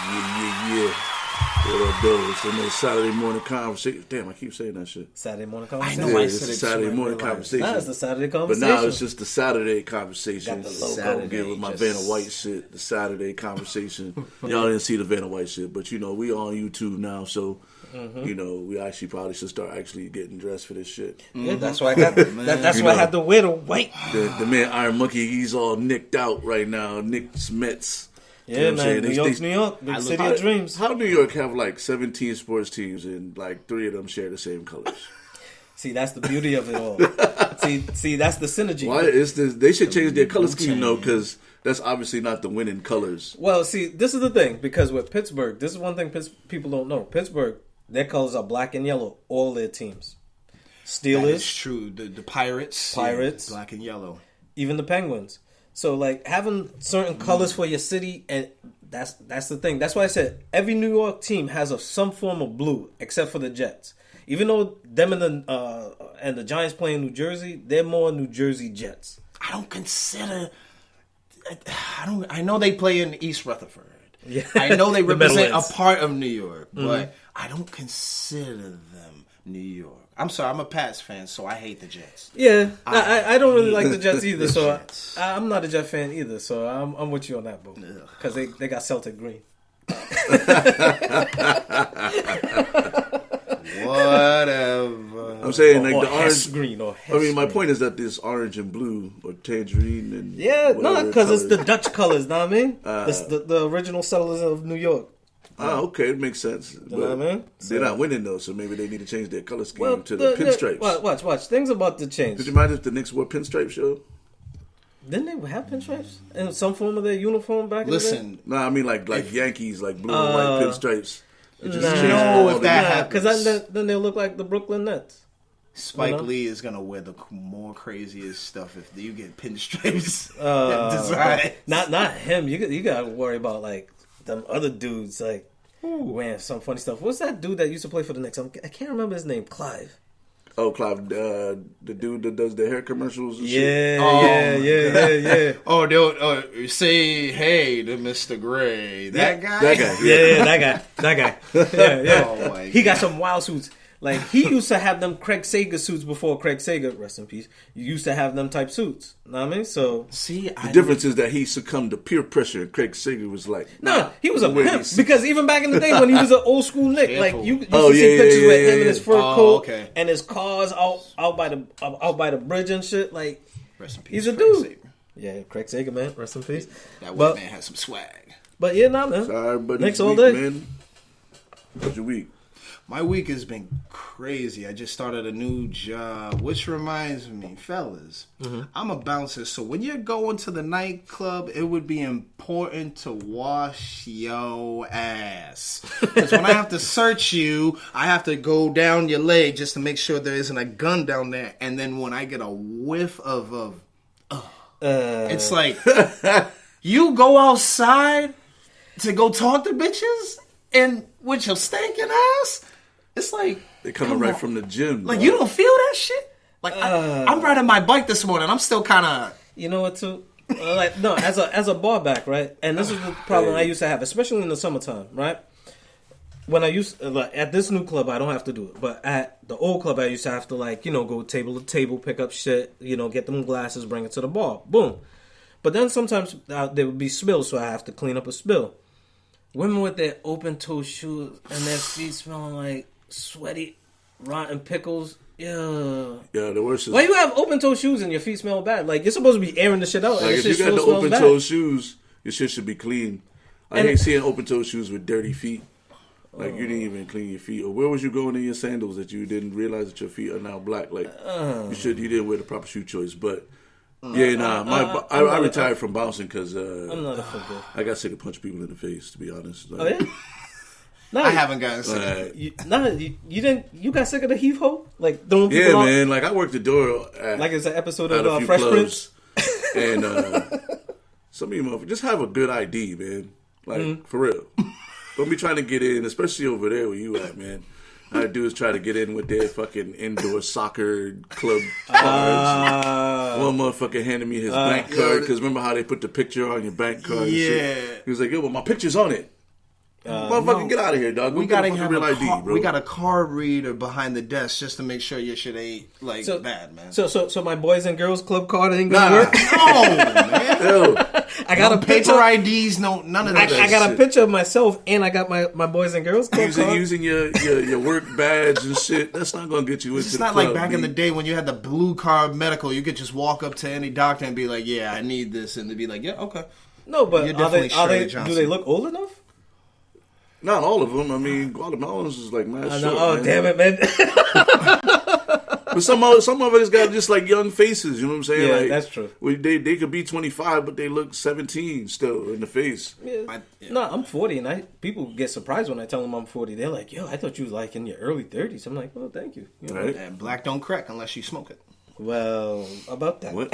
Yeah. What up, though? It's another Saturday morning conversation. Damn, I keep saying that shit. Saturday morning conversation. I know. Yeah, I it's said a it Saturday too, morning I realized. conversation. Nah, it's the Saturday But conversation. now it's just the Saturday conversation. Got the logo. I don't get with my Vanna White shit. The Saturday conversation. Y'all didn't see the Vanna White shit, but you know we on YouTube now, so you know we actually probably should start actually getting dressed for this shit. Yeah, that's why I got. That's why I had to wear the white. The man Iron Monkey, he's all nicked out right now. Nick Smets. Yeah, man. New York, big city of dreams. How New York have like 17 sports teams and like 3 of them share the same colors? See, that's the beauty of it all. see, that's the synergy. Why is this? They should change their color scheme though, because that's obviously not the winning colors. Well, see, this is the thing, because with Pittsburgh, this is one thing people don't know. Pittsburgh, their colors are black and yellow. All their teams. Steelers. That is true. The Pirates. Yeah, black and yellow. Even the Penguins. So, like, having certain colors for your city, and that's the thing. That's why I said every New York team has some form of blue, except for the Jets. Even though them and the Giants play in New Jersey, they're more New Jersey Jets. I don't consider. I know they play in East Rutherford. Yeah. I know they represent a Meadowlands. part of New York, but I don't consider them New York. I'm sorry, I'm a Pats fan, so I hate the Jets. Yeah, I don't really like the Jets either, the so Jets. I'm not a Jet fan either. So I'm with you on that, bro. Because they got Celtic green. Whatever. I'm saying like or the Hess orange. green or Hess I mean, my green. point is that this orange and blue or tangerine and Yeah, no, whatever because it's the colors. Dutch colors. Know what I mean? The original settlers of New York. Ah, okay, it makes sense. You know what I mean? They're not winning though, so maybe they need to change their color scheme Well, to the pinstripes. Watch. Things about to change. Could you mind if the Knicks wore pinstripes, show? Didn't they have pinstripes in some form of their uniform back in the day? Listen, No, I mean like Yankees, like blue and white pinstripes. It just Nah. changed No, all if the- that Nah, happens. because then they look like the Brooklyn Nets. Spike You know? Lee is gonna wear the more craziest stuff if you get pinstripes design. Not him. You got to worry about like them other dudes like wearing some funny stuff. What's that dude that used to play for the Knicks? I can't remember his name. Clive. Oh, Clive, the dude that does the hair commercials and shit. Yeah. Oh, they'll say hey to Mr. Gray. That guy. That guy. Yeah, that guy. Yeah. Oh my He got some wild suits. Like, he used to have them Craig Sager suits before Craig Sager, rest in peace. You used to have them type suits. Know what I mean? So, See, The difference is that he succumbed to peer pressure, and Craig Sager was like, no, he was a Wait, pimp. Because even back in the day when he was an old school Nick, like, Careful. you used Oh, to see yeah, pictures yeah, with yeah, him in his yeah. fur Oh, coat okay. and his cars out by the bridge and shit. Like, Rest in peace, he's a Craig dude. Sager. Yeah, Craig Sager, man. Rest in peace. That white But- man has some swag. But yeah, nah, man. sorry, buddy. Next all week, day. man. How's your week? My week has been crazy. I just started a new job, which reminds me, fellas, I'm a bouncer. So when you're going to the nightclub, it would be important to wash your ass. Because when I have to search you, I have to go down your leg just to make sure there isn't a gun down there. And then when I get a whiff of it's like, you go outside to go talk to bitches and with your stinking ass? It's like They coming come right on. from the gym. Like bro. you don't feel that shit. Like I'm riding my bike this morning. I'm still kind of. You know what, too? Like, no, as a bar back, right? And this is the problem I used to have, especially in the summertime, right? When I used like at this new club, I don't have to do it, but at the old club, I used to have to like go table to table, pick up shit, get them glasses, bring it to the bar, boom. But then sometimes there would be spills, so I have to clean up a spill. Women with their open toe shoes and their feet smelling like sweaty, rotten pickles. Yeah. Yeah, the worst is Why you have open toe shoes and your feet smell bad? Like, you're supposed to be airing the shit out. like and if this you shit got still the smells open bad. toe shoes, your shit should be clean. I And- hate seeing open toe shoes with dirty feet. Like you didn't even clean your feet. Or where was you going in your sandals that you didn't realize that your feet are now black? Like you didn't wear the proper shoe choice. But yeah, nah, I retired from bouncing because I'm not a football. I got sick of punching people in the face. To be honest, Oh, yeah? No, I haven't gotten sick. you didn't. You got sick of the heave ho? Like throwing people Yeah, out? man. Like I worked the door at, Like it's an episode at a of few Fresh clubs, Prince. and some of you motherfuckers just have a good ID, man. Like for real. Don't be trying to get in, especially over there where you at, man. All I do is try to get in with their fucking indoor soccer club cards. One motherfucker handed me his bank card because remember how they put the picture on your bank card? And Yeah. shit? He was like, "Yo, well, my picture's on it." Motherfucker, get out of here, dog. We gotta have have real a ID, car, bro. we got a card reader behind the desk just to make sure your shit ain't like bad, man. So my Boys and Girls Club card ain't gonna work. No, man. Ew. I got a Paper picture. IDs, no none of that. I got a shit. picture of myself, and I got my Boys and Girls Club card. Using your work badge and shit. That's not gonna get you into It's the not club, like back in B. the day when you had the blue card medical. You could just walk up to any doctor and be like, "Yeah, I need this," and they'd be like, "Yeah, okay." No, but You're are they? definitely Shirley Do Johnson. they look old enough? Not all of them. I mean, Guatemalans is like mad I short. know. Oh, man. damn it, man. But some of us got just like young faces. You know what I'm saying? Yeah, like, that's true. They could be 25, but they look 17 still in the face. Yeah. No, I'm 40, and people get surprised when I tell them I'm 40. They're like, "Yo, I thought you was like in your early 30s." I'm like, "Well, thank you." You know? Right? And black don't crack unless you smoke it. Well, about that. What?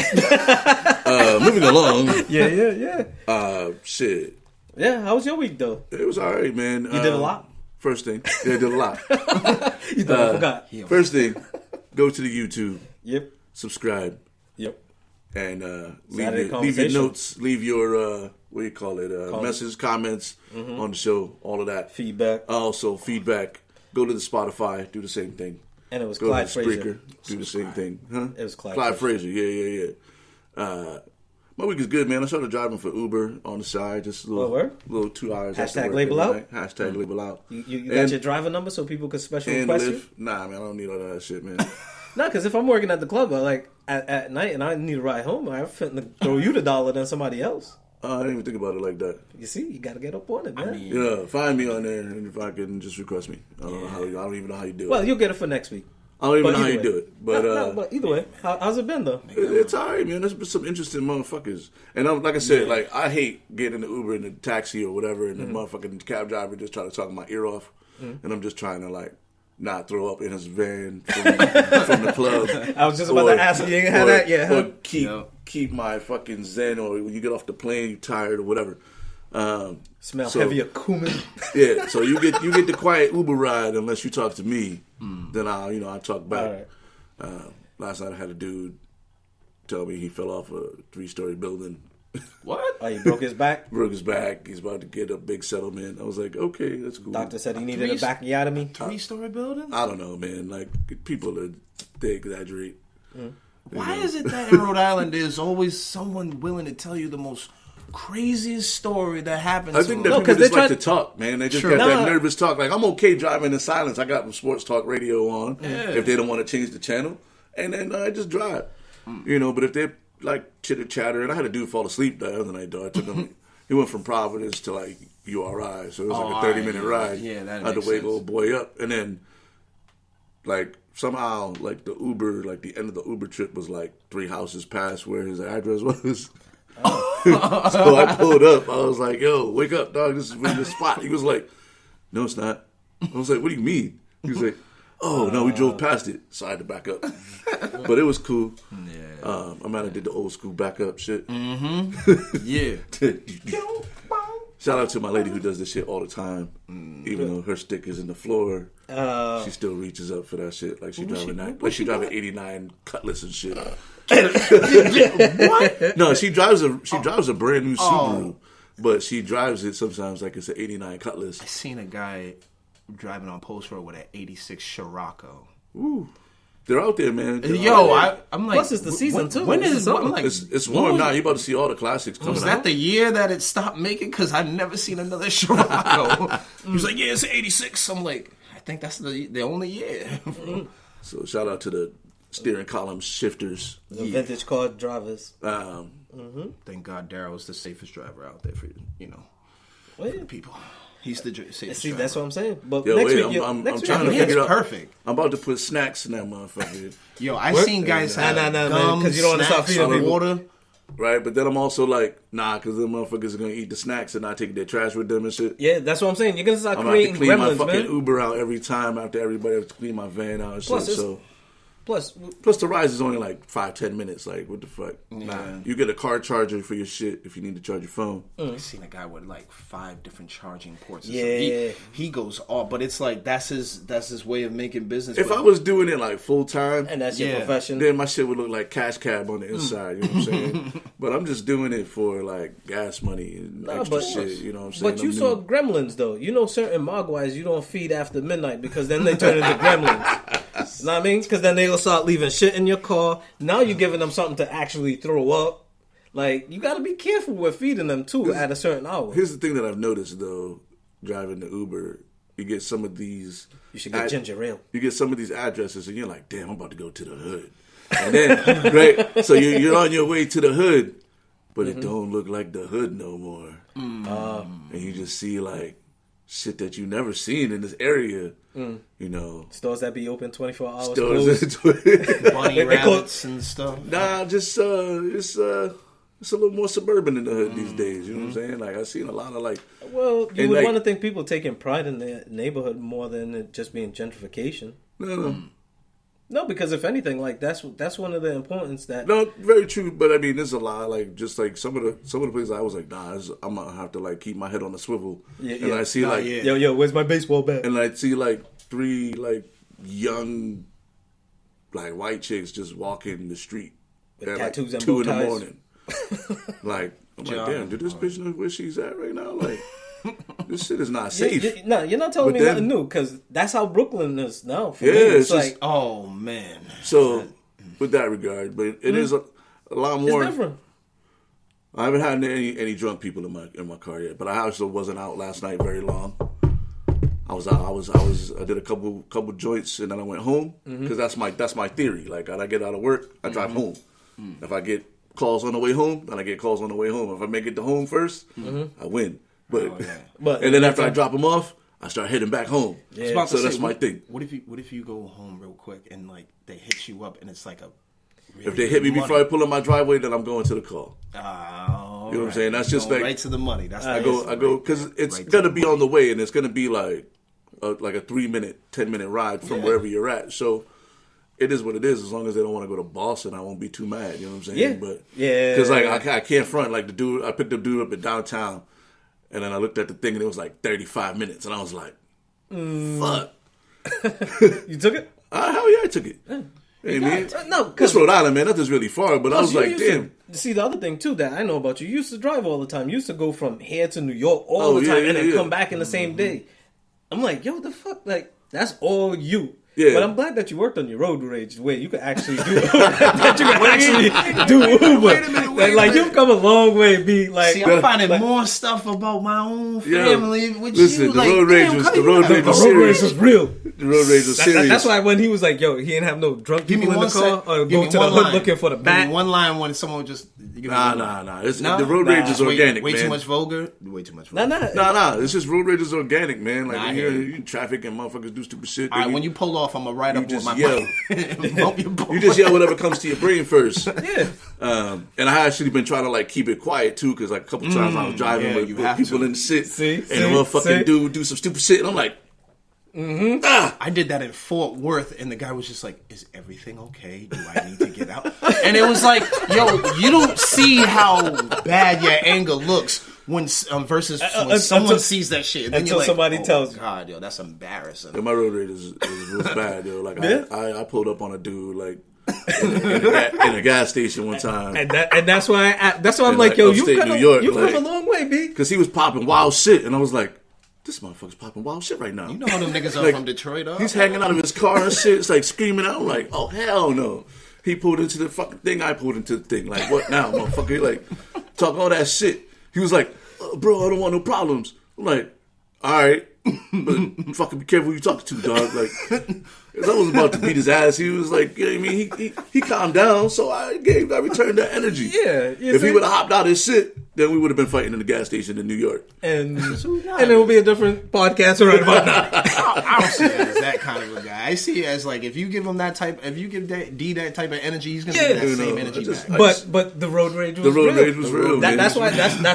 Moving along. Yeah. Shit. Yeah. How was your week though? It was all right, man. You did a lot? First thing, yeah, I did a lot. You thought I forgot? First thing, go to the YouTube, Yep. subscribe, Yep. and leave Saturday your conversation. notes, leave your what do you call it? Messages, comments on the show, all of that. Feedback. Also, feedback. Go to the Spotify, do the same thing. And it was Go Clyde to the Frazier. Spreaker, do the same thing. Huh? It was Clyde Clyde Frazier. Yeah. My week is good, man. I started driving for Uber on the side, just a little, word? little 2 hours. after Hashtag work label every out? night. Hashtag label out. You got your driver number so people can special and request you? Lyft. Nah, man, I don't need all that shit, man. No, because if I'm working at the club, like at night, and I need a ride home, I'm finna throw you the dollar than somebody else. I didn't even think about it like that. You see, you got to get up on it, man. Yeah, find me on there, and if I can just request me. I don't even know how you do it. Well, you'll get it for next week. I don't even but know how either you way. do it. But But either way, how's it been though? it's all right, man. There's been some interesting motherfuckers. And like I said, like I hate getting in the Uber and the taxi or whatever, and the motherfucking cab driver just trying to talk my ear off, and I'm just trying to like not throw up in his van from the club. I was just about to ask you, ain't had that yet, huh? Or keep my fucking zen, or when you get off the plane, you tired or whatever. Smell heavier cumin. Yeah, so you get the quiet Uber ride unless you talk to me. Then I'll talk back. All right. Last night I had a dude tell me he fell off a 3-story building. What? Oh, he broke his back. Broke his back. He's about to get a big settlement. I was like, okay, that's cool. Doctor said he needed a bacchiotomy. 3-story building? I don't know, man. Like people they exaggerate. Why is it that in Rhode Island there's always someone willing to tell you the most craziest story that happens? I think to that them? people just they like try- to talk, man. They just Sure. got that No. nervous talk. Like, I'm okay driving in silence. I got sports talk radio on if they don't want to change the channel. And then I just drive. But if they're like chitter-chatter, and I had a dude fall asleep the other night, though. I took him, he went from Providence to like URI. So it was like a 30-minute ride. Yeah, that I had to makes wake sense. little boy up. And then, like, somehow, like, the Uber, like, the end of the Uber trip was like 3 houses past where his address was. So I pulled up. I was like, yo, wake up, dog. This is really the spot. He was like, no, it's not. I was like, what do you mean? He was like, oh, no, we drove past it. So I had to back up. But it was cool. Yeah. I might have did the old school backup shit. Yeah. Shout out to my lady who does this shit all the time. Even though her stick is in the floor, she still reaches up for that shit. Like she driving that, like she driving 89 Cutlass and shit. What? No, she drives a brand new Subaru, but she drives it sometimes like it's an 89 Cutlass. I seen a guy driving on Post Road with an 86 Scirocco. Ooh, they're out there, man. They're Yo, out there. I'm like, Plus, it's the season, too. When It's is the summer. I'm like, It's warm now. You about to see all the classics coming was out. that the year that it stopped making? Because I've never seen another Scirocco. He was like, yeah, it's an 86. I'm like, I think that's the only year. So shout out to the steering column shifters. The vintage car drivers. Thank God Daryl's the safest driver out there for Well, yeah. people. He's the safest See, driver. that's what I'm saying. But Yo, next wait, week, I'm next trying to week, figure It's out. perfect. I'm about to put snacks in that motherfucker. Yo, I seen guys have Nah, man, gum, 'cause you don't wanna start snacks, feeding people. water. Right, but then I'm also like, nah, because the motherfuckers are gonna eat the snacks and not take their trash with them and shit. Yeah, that's what I'm saying. You're gonna start I'm gonna have to creating clean my gremlins, fucking man. Uber out every time after everybody has to clean my van out and Plus, shit. it's- So Plus, the rise is only like 5-10 minutes. Like, what the fuck? Yeah. Nah, you get a car charger for your shit if you need to charge your phone. I've seen a guy with like 5 different charging ports. Yeah. He goes off, but it's like that's his way of making business. If I was doing it like full time, and that's your Yeah. profession. then my shit would look like cash cab on the inside. You know what I'm saying? But I'm just doing it for like gas money and extra shit. You know what I'm saying? But you saw gremlins though. You know, certain mogwais you don't feed after midnight because then they turn into gremlins. You know what I mean? Because then they'll start leaving shit in your car. Now you're giving them something to actually throw up. Like, you got to be careful with feeding them too at a certain hour. Here's the thing that I've noticed though, driving the Uber, you get some of these. You should get ginger ale. You get some of these addresses and you're like, damn, I'm about to go to the hood. And then, right? So you're on your way to the hood, but it don't look like the hood no more. And you just see like shit that you never seen in this area. You know, Stores that be open 24 hours. stores. bunny rabbits and stuff. Nah, just it's a little more suburban in the hood these days. You know what I'm saying? Like I've seen a lot of like. Well, you and, would like, want to think people taking pride in their neighborhood more than it just being gentrification. No, because if anything, like that's one of the importance that. No, very true. But I mean, there's a lot. Like just like some of the places I was like, nah, I'm gonna have to like keep my head on the swivel. And I see like, Yo, where's my baseball bat? and I see like 3 like young like white chicks just walking the street With at tattoos like and 2 in bow the ties. morning. Like I'm like, damn, did this bitch know where she's at right now? Like this shit is not safe. No, you're not telling But me then- nothing new because that's how Brooklyn is now. For Yeah, me. it's It's just- like Oh man. So with that regard, but it is a lot more. it's different. I haven't had any drunk people in my car yet, but I also wasn't out last night very long. I did a couple joints and then I went home because that's my theory. Like when I get out of work, I drive home. If I get calls on the way home, then I get calls on the way home. If I make it to home first, I win. But and then after I drop them off, I start heading back home. Yeah. So that's my thing. What if you go home real quick and like they hit you up and it's like a really If they hit me good before I pull up my driveway, then I'm going to the call. Oh, You know what I'm saying? That's just Going like right to the money. That's I go because it's gonna be on the way and it's gonna be like a 3-minute, 10-minute ride from wherever you're at. So it is what it is. As long as they don't want to go to Boston, I won't be too mad. You know what I'm saying? Yeah. But Yeah. because like I can't front like the dude. I picked the dude up at downtown, and then I looked at the thing and it was like 35 minutes, and I was like, fuck. You took it? Hell yeah, I took it. Hey man, No, it's Rhode Island, man. Nothing's really far, but I was like, damn. See, the other thing too that I know about you used to drive all the time. You used to go from here to New York all the time and then come back in the same day. I'm like, yo, the fuck, like that's all you. Yeah. But I'm glad that you worked on your road rage where you could actually do that. You could actually do Uber. Wait a minute. Like you've come a long way. Be like, See, I'm finding more stuff about my own family. With Listen, you, the like, road rage damn, was cut the it road out. rage the was road rage serious. was real. The road rage was serious. That's why when he was like, yo, he didn't have no drunk Give me people in the one car or Give go me to the one hood line. looking for the Give bat. me one line when someone just Nah. It's, No? the road rage is organic, way man. too much vulgar. Way too much vulgar. Nah. It's just road rage is organic, man. Like Nah, I when hear you're you. in traffic and motherfuckers do stupid shit. All right, when you pull off, I'm gonna ride up with just my yell. bump your bump. you just yell whatever comes to your brain first. Yeah. And I actually been trying to like keep it quiet too, because like a couple times I was driving yeah, with you have people to. in the shit, See? and the motherfucking dude do some stupid shit, and I'm like, I did that in Fort Worth, and the guy was just like, "Is everything okay? Do I need to get out?" And it was like, "Yo, you don't see how bad your anger looks when versus when someone until- sees that shit." And then until you're like, somebody oh, tells you. God, yo, that's embarrassing." my road rage was bad, yo. Like Yeah? I pulled up on a dude like in a gas station one time. And that's why I'm In, like, like, yo, you've upstate come New York, you've like- come a long way, B. Because he was popping wild shit, and I was like, this motherfucker's popping wild shit right now. You know how them niggas are Like, from Detroit, huh? He's hanging out of his car and shit. It's like screaming out. I'm like, oh, hell no. He pulled into the fucking thing. I pulled into the thing. Like, what now, motherfucker? Like, talk all that shit. He was like, bro, I don't want no problems. I'm like, all right. But fucking be careful who you talking to, dog. Like, 'cause I was about to beat his ass. He was like, you know what I mean? He calmed down, so I returned that energy. Yeah, you If see? he would have hopped out his shit, then we would have been fighting in the gas station in New York. And it will be a different podcast right about now. I don't see it as that kind of a guy. I see it as like if you give him that type, if you give D that type of energy, he's gonna give that same energy back. But the road rage was real. rage was real. man. That's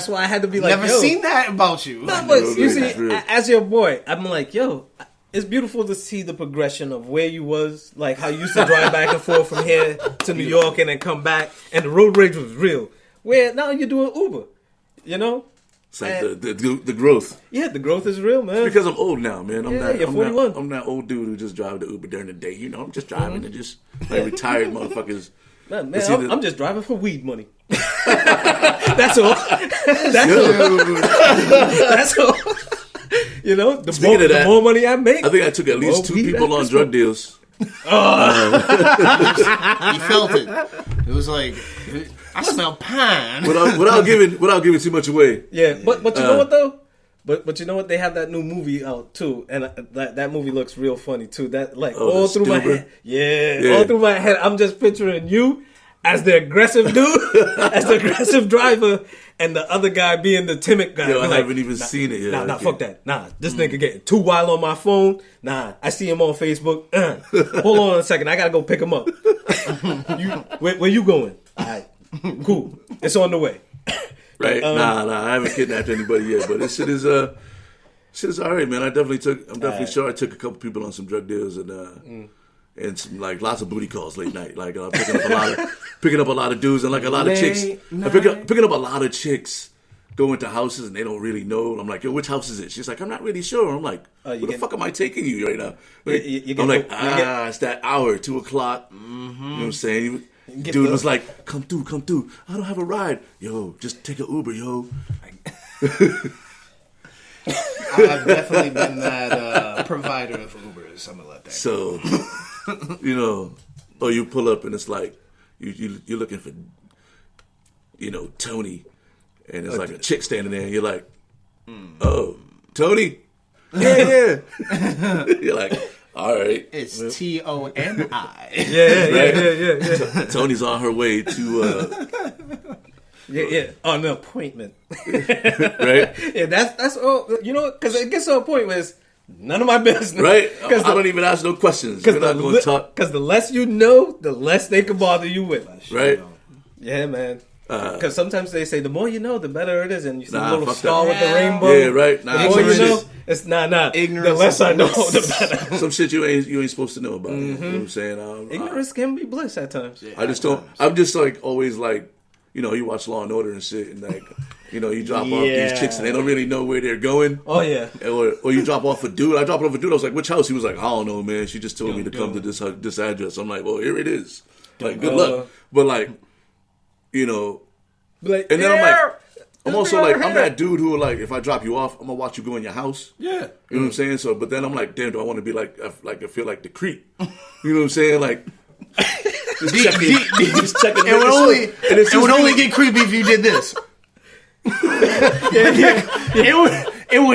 why I had to be like, Never yo. seen that about you. No, but road you rage see, is real. as your boy, I'm like, yo, it's beautiful to see the progression of where you was, like how you used to drive back and forth from here to New York and then come back, and the road rage was real. Where now you're doing Uber, you know? It's like the growth. Yeah, the growth is real, man. Because I'm old now, man. You're 41. I'm that old dude who just drive the Uber during the day. You know, I'm just driving and just like retired motherfuckers. Man, I'm just driving for weed money. That's all. That's all. You know, the more money I make. I think I took at least 2 people on drug deals. You felt it. It was like, I smell pine. Without giving too much away. Yeah, but you know what though? But you know what? They have that new movie out too, and that movie looks real funny too. That all through my head, all through my head, I'm just picturing you as the aggressive dude, as the aggressive driver, and the other guy being the timid guy. Yo, I haven't even seen it yet. Nah, fuck that. Nah, this nigga getting too wild on my phone. Nah, I see him on Facebook. Hold on a second, I gotta go pick him up. Where you going? All right, cool. It's on the way. Right? Nah, I haven't kidnapped anybody yet, but this shit is all right, man. I'm definitely sure I took a couple people on some drug deals and some like lots of booty calls late night, like picking up a lot of dudes and like a lot of chicks. Picking up a lot of chicks going to houses and they don't really know. I'm like, yo, which house is it? She's like, I'm not really sure. I'm like, where the fuck am I taking you right now? Like, I'm like, it's that hour, 2:00. You know what I'm saying? Dude was like, come through. I don't have a ride. Yo, just take an Uber, yo. I've definitely been that provider of Ubers, something like that. So, you know, or you pull up and it's like, you're looking for, you know, Tony. And it's like a chick standing there and you're like, oh, Tony? Yeah. You're like, all right. It's Toni. Yeah. Tony's on her way to on an appointment. Right? Yeah, that's all. You know, because it gets to a point where it's none of my business. Right? I don't even ask no questions. We're not going to talk. Because the less you know, the less they can bother you with. Right? Yeah, man. Because sometimes they say the more you know, the better it is, and you see the little star that. with the rainbow. Yeah, right. The more you know, it's ignorance. The less I know, the better. Some shit you ain't supposed to know about. You know what I'm saying? Ignorance can be bliss at times. Yeah, I just don't. I'm just like always like, you know, you watch Law and Order and shit, and like, you know, you drop off these chicks and they don't really know where they're going. Oh yeah. Or you drop off a dude. I dropped off a dude. I was like, which house? He was like, I don't know, man. She just told me to come to this address. I'm like, well, here it is. Like, good luck. But like, you know. Like, and then I'm like, I'm also like, I'm that dude who like, if I drop you off, I'm gonna watch you go in your house. Yeah, you know what I'm saying. So, but then I'm like, damn, do I want to be like, I feel like the creep? You know what I'm saying? Like, just checking. It would only get creepy if you did this.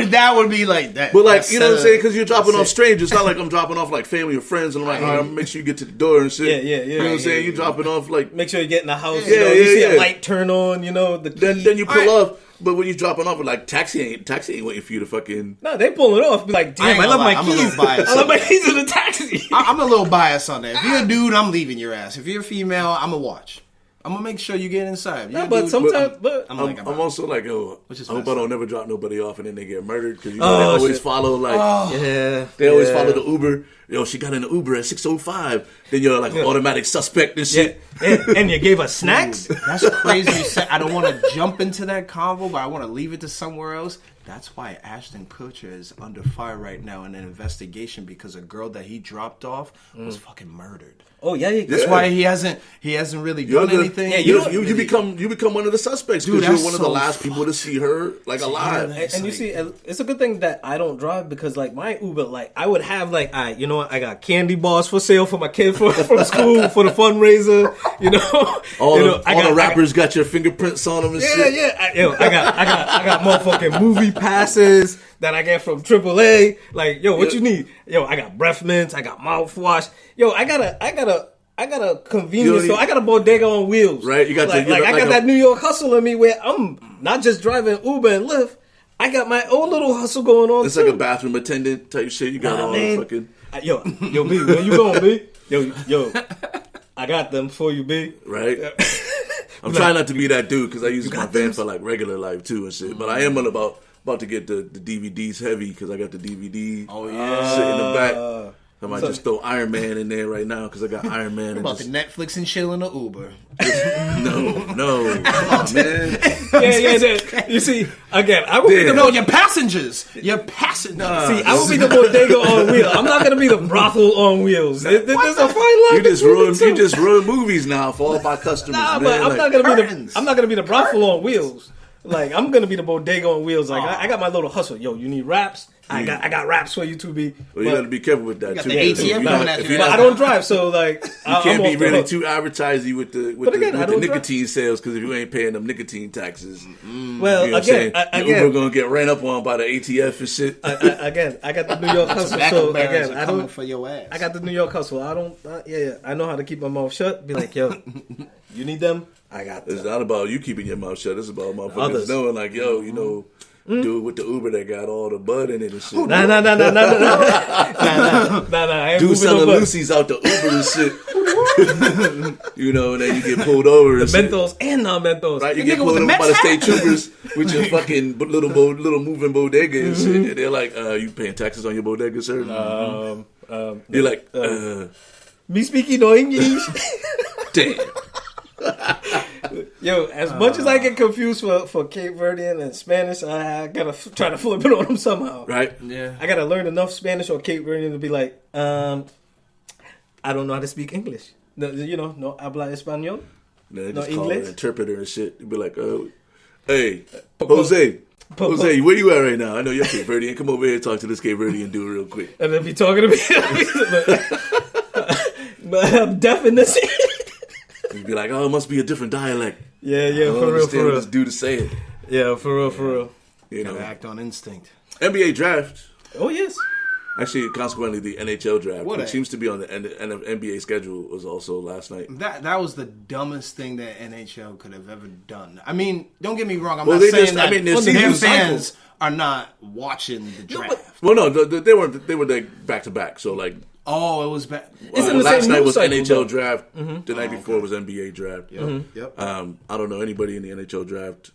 That would be like that. But like, you know what I'm saying? Because you're dropping off strangers. It's not like I'm dropping off like family or friends, and I'm like, all right, I'm gonna make sure you get to the door and shit. Yeah. You know what I'm saying? You're dropping off like, make sure you get in the house. You see a light turn on. You know the key. Then you pull off. But when you're dropping off, like taxi ain't waiting for you to fucking. No, they pulling it off. Be like, damn, I love my keys. I love my keys in the taxi. I'm a little biased on that. If you're a dude, I'm leaving your ass. If you're a female, I'm gonna watch. I'm gonna make sure you get inside. No, but sometimes, I'm also like, yo, I hope I don't never drop nobody off and then they get murdered because you know they always follow like, they always follow the Uber. Yo, she got in the Uber at 6:05. Then you're like an automatic suspect and shit. And you gave us snacks. That's crazy. You said I don't want to jump into that convo, but I want to leave it to somewhere else. That's why Ashton Kutcher is under fire right now in an investigation because a girl that he dropped off was fucking murdered. Oh yeah, that's why he hasn't really done anything. Yeah, you become one of the suspects because you're one of the last people to see her like alive. And you see, it's a good thing that I don't drive because like my Uber, like I would have like, you know what, I got candy bars for sale for my kid from school for the fundraiser. You know, all the rappers got your fingerprints on them and shit. Yeah. I got motherfucking movie passes that I get from AAA. Like, yo, what you need? Yo, I got breath mints. I got mouthwash. Yo, I got a convenience store. I got a bodega on wheels. Right, you got I got that New York hustle in me where I'm not just driving Uber and Lyft. I got my own little hustle going on. It's like a bathroom attendant type shit. You got all the fucking. Yo, B, where you going, B? Yo, I got them for you, B. Right. I'm trying not to be that dude because I use my van for like regular life too and shit. But I am all about about to get the DVDs heavy because I got the DVD. Oh yeah, sit in the back. I might just throw Iron Man in there right now because I got Iron Man. about the Netflix and chill in the Uber. No, come on, man. Yeah. You see, again, I would be the No, your passengers. Your passengers. See, I would be the bodega on wheels. I'm not gonna be the brothel on wheels. There's a fine line. You just ruin movies now for all my customers. Nah, man. but I'm curtains. not gonna be the brothel on wheels. Like I'm gonna be the bodega on wheels. Like I got my little hustle. Yo, you need wraps? I got wraps for you, 2B. Well, you got to be careful with that got too. the ATM coming at you. But I don't drive, so like You I'm can't be off the really hook. too advertising with the nicotine sales because if you ain't paying them nicotine taxes, Well, you know again, Uber gonna get ran up on by the ATF and shit. Again, I got the New York hustle. So again, I coming don't. for your ass. I got the New York hustle. I don't. I know how to keep my mouth shut. Be like, yo, you need them? I got them. It's not about you keeping your mouth shut. It's about motherfuckers Others. knowing, like, yo, you know, dude with the Uber that got all the bud in it and shit. Nah. I ain't Dude moving selling no bud. Lucy's out the Uber and shit. You know, and then you get pulled over. And shit. Mentos and non-mentos. Right, you nigga get with pulled the over by Mets the hat. state troopers with your fucking little moving bodega and shit. And they're like, you paying taxes on your bodega, sir? You're like, Me speaking no English. damn. Yo, as much as I get confused for Cape Verdean and Spanish, I gotta try to flip it on them somehow. Right? Yeah. I gotta learn enough Spanish or Cape Verdean to be like, I don't know how to speak English. No, no habla español. They No just call it an English? interpreter and shit. You'd be like, hey, Jose, where you at right now? I know you're Cape Verdean. Come over here and talk to this Cape Verdean dude real quick. And then be talking to me. but I'm deaf in this. You'd be like, oh, it must be a different dialect. Yeah, I don't for real, understand for what real. this dude is saying. Yeah, for real. You Gotta know, act on instinct. NBA draft. Oh, yes. Actually, consequently, the NHL draft, What which a- seems to be on the NBA schedule, was also last night. That was the dumbest thing that NHL could have ever done. I mean, don't get me wrong. I'm Well, not they saying just- that I mean, their their season fans are not watching the draft. Well, no, they were like back to back. So like, Oh, it was bad. It's in the last same night news was cycle, NHL though. draft. The night before was NBA draft. Yep. I don't know anybody in the NHL draft.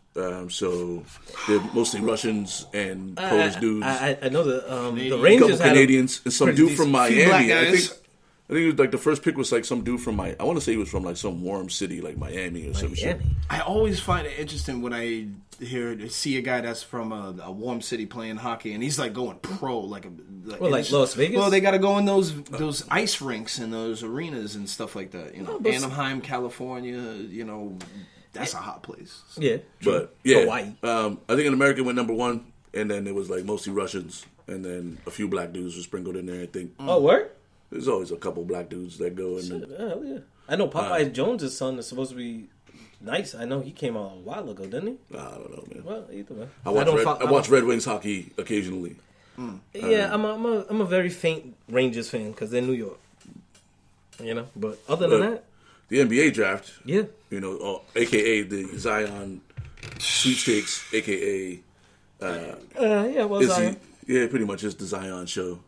So they're mostly Russians and Polish dudes. I know the a Rangers couple had Canadians and some pretty dude from decent- few black Miami. I guys. think it was like the first pick was like some dude from I want to say he was from like some warm city like Miami or some shit. I always find it interesting when I see a guy that's from a warm city playing hockey, and he's like going pro, like Las Vegas? Well, they got to go in those ice rinks and those arenas and stuff like that. You know, but- Anaheim, California. You know, that's a hot place. Yeah. But yeah, Hawaii. I think an American went number one, and then it was like mostly Russians, and then a few black dudes were sprinkled in there. I think Oh, word? there's always a couple black dudes that go in. And, Hell yeah. I know Popeye Jones' son is supposed to be nice. I know he came out a while ago, didn't he? I don't know, man. Well, either way. I watch Red Wings hockey occasionally. Yeah, I'm a very faint Rangers fan because they're New York. You know, but other than that, The NBA draft, yeah. you know, aka the Zion sweepstakes, aka Yeah, well, Zion. pretty much it's the Zion show.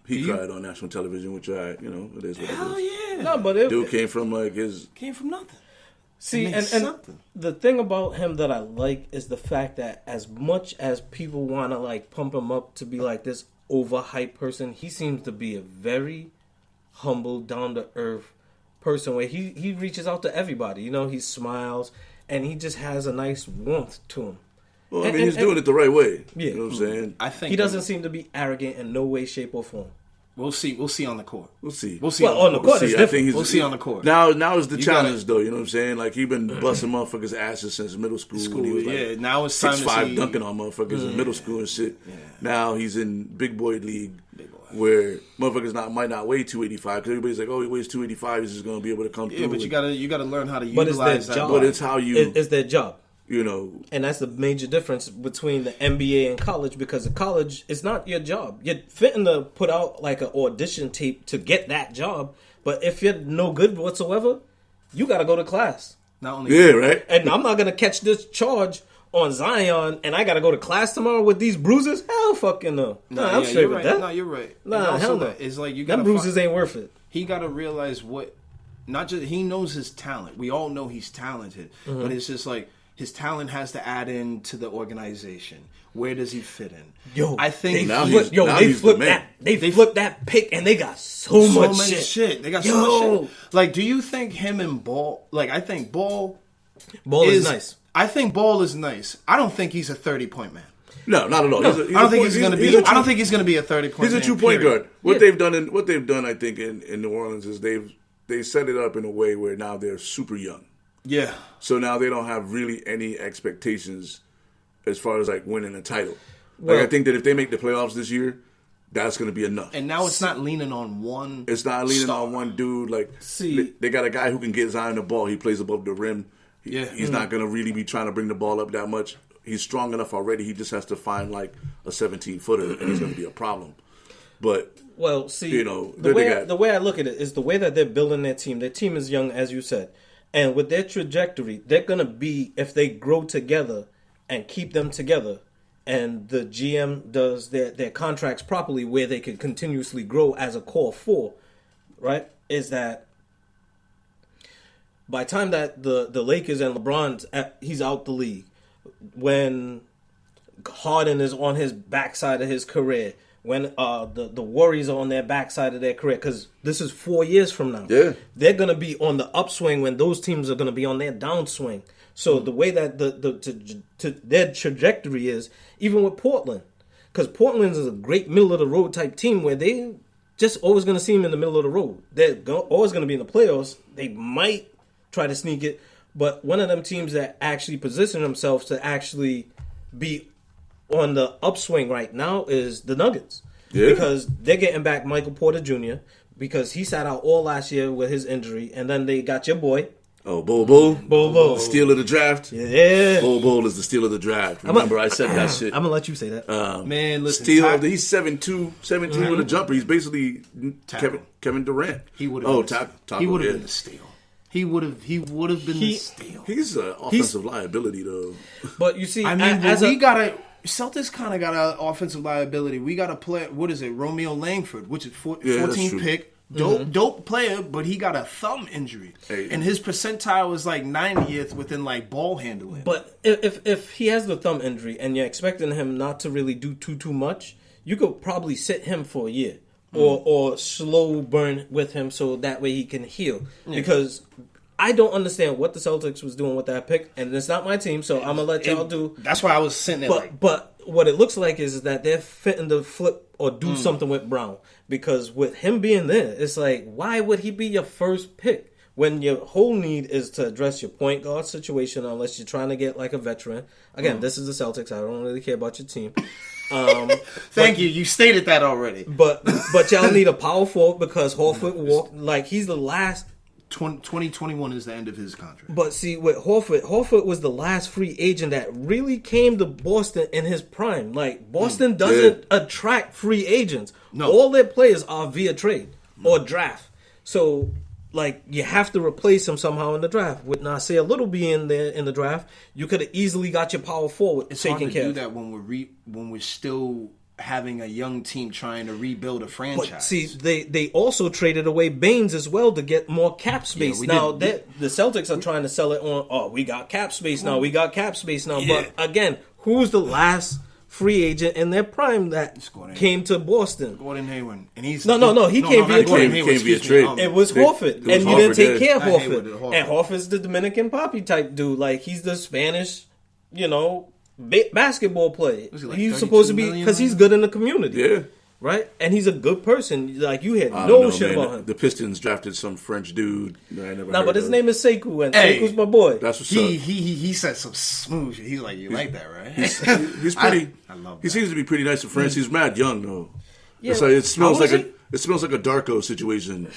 He cried on national television, which it is what it is. Yeah, No, but it Dude came from like his. came from nothing. see, It and makes something. the thing about him that I like is the fact that as much as people want to like pump him up to be like this overhyped person, he seems to be a very humble, down to earth person where he reaches out to everybody. You know, he smiles and he just has a nice warmth to him. Well, I mean, he's doing it the right way. Yeah. You know what I'm saying? I think He doesn't seem to be arrogant in no way, shape, or form. We'll see. We'll see on the court. We'll see. We'll see. Well, on the court, See, it's I different. think he's, We'll see on the court. Now is the You challenge, gotta- though. You know what I'm saying? Like he been busting motherfuckers' asses since middle school. when he was like yeah, now it's time to 6'5" see. dunking on motherfuckers in middle school and shit. Now he's in big boy league where motherfuckers might not weigh 285 because everybody's like, oh, he weighs 285. He's just gonna be able to come through. Yeah, but you gotta learn how to But it's their utilize that. job. But it's how you, It's their job. you know. And that's the major difference between the NBA and college, because at college, it's not your job. You're fitting to put out like an audition tape to get that job, but if you're no good whatsoever, you got to go to class. Not only Yeah, right. And I'm not going to catch this charge on Zion, and I got to go to class tomorrow with these bruises? Hell fucking no. Nah, I'm yeah, straight you're with right. that. No, you're right. Nah, And also hell no. that it's like you Them got bruises ain't worth it. He got to realize what. Not just he knows his talent. We all know he's talented, but it's just like His talent has to add in to the organization. Where does he fit in? Yo, I think they flipped that pick and they got so much shit. They got so much shit. Like, do you think him and Ball? Like, I think Ball is nice. I think Ball is nice. I don't think he's a 30-point man. No, not at all. I don't think he's going to be. I don't think he's going to be a 30-point man. He's a 2-point guard. What they've done, I think, in New Orleans is they set it up in a way where now they're super young. Yeah. So now they don't have really any expectations as far as like winning a title. Like, I think that if they make the playoffs this year, that's going to be enough. And now it's not leaning on one. It's not leaning on one dude. Like, they got a guy who can get Zion the ball. He plays above the rim. He's not going to really be trying to bring the ball up that much. He's strong enough already. He just has to find like a 17-footer, and he's going to be a problem. But the way I look at it is the way that they're building their team. Their team is young, as you said. And with their trajectory, they're going to be, if they grow together and keep them together, and the GM does their contracts properly where they can continuously grow as a core four, right, is that by the time that the Lakers and LeBron's, he's out the league, when Harden is on his backside of his career, when the Warriors are on their backside of their career, because this is 4 years from now. Yeah. They're going to be on the upswing when those teams are going to be on their downswing. So the way that their trajectory is, even with Portland, because Portland is a great middle-of-the-road type team where they just always going to see them in the middle of the road. They're always going to be in the playoffs. They might try to sneak it, but one of them teams that actually position themselves to actually be on the upswing right now is the Nuggets. Yeah. Because they're getting back Michael Porter Jr. because he sat out all last year with his injury. And then they got your boy. Oh, Bol. Bol. Steal of the draft. Yeah. Bol is the steal of the draft. Remember, I said that shit. I'm going to let you say that. Man, listen. He's 7'2" with a jumper. He's basically Kevin Durant. He would have been the steal. He would have been the steal. He's an offensive liability, though. But you see, Celtics kind of got an offensive liability. We got to play, what is it, Romeo Langford, which is 14th pick. Dope player, but he got a thumb injury. Hey. And his percentile was like 90th within like ball handling. But if he has the thumb injury and you're expecting him not to really do too much, you could probably sit him for a year. Or slow burn with him so that way he can heal. Yeah. Because I don't understand what the Celtics was doing with that pick, and it's not my team, so I'm gonna let y'all do. That's why I was sitting there. But what it looks like is that they're fitting the flip or do something with Brown, because with him being there, it's like, why would he be your first pick when your whole need is to address your point guard situation? Unless you're trying to get like a veteran. Again, this is the Celtics. I don't really care about your team. Thank you. You stated that already. But y'all need a power forward because Horford walked like he's the last. 2021 is the end of his contract. But see, with Horford was the last free agent that really came to Boston in his prime. Like, Boston doesn't attract free agents. No. All their players are via trade or draft. So, like, you have to replace him somehow in the draft. With Nasir Little being there in the draft, you could have easily got your power forward taken care of. It's hard to do that when we're still having a young team trying to rebuild a franchise. But see, they also traded away Baines as well to get more cap space. Now, the Celtics are trying to sell it on, we got cap space now. Yeah. But again, who's the last free agent in their prime that came to Boston? Gordon Hayward. And he's he came via trade. It was Horford. And you didn't take care of Horford. And Horford's the Dominican Poppy type dude. Like, he's the Spanish, basketball player. He's supposed to be, because he's good in the community. Yeah. Right? And he's a good person. Like, you had no shit about him. The Pistons drafted some French dude that I never heard but his of. name is Sekou, and Sekou's my boy. That's what's up. He said some smooth shit. He's like, you like that, right? He's pretty. I love that. He seems to be pretty nice with friends. He's mad young, though. Yeah. It's like, it smells like a Darko situation.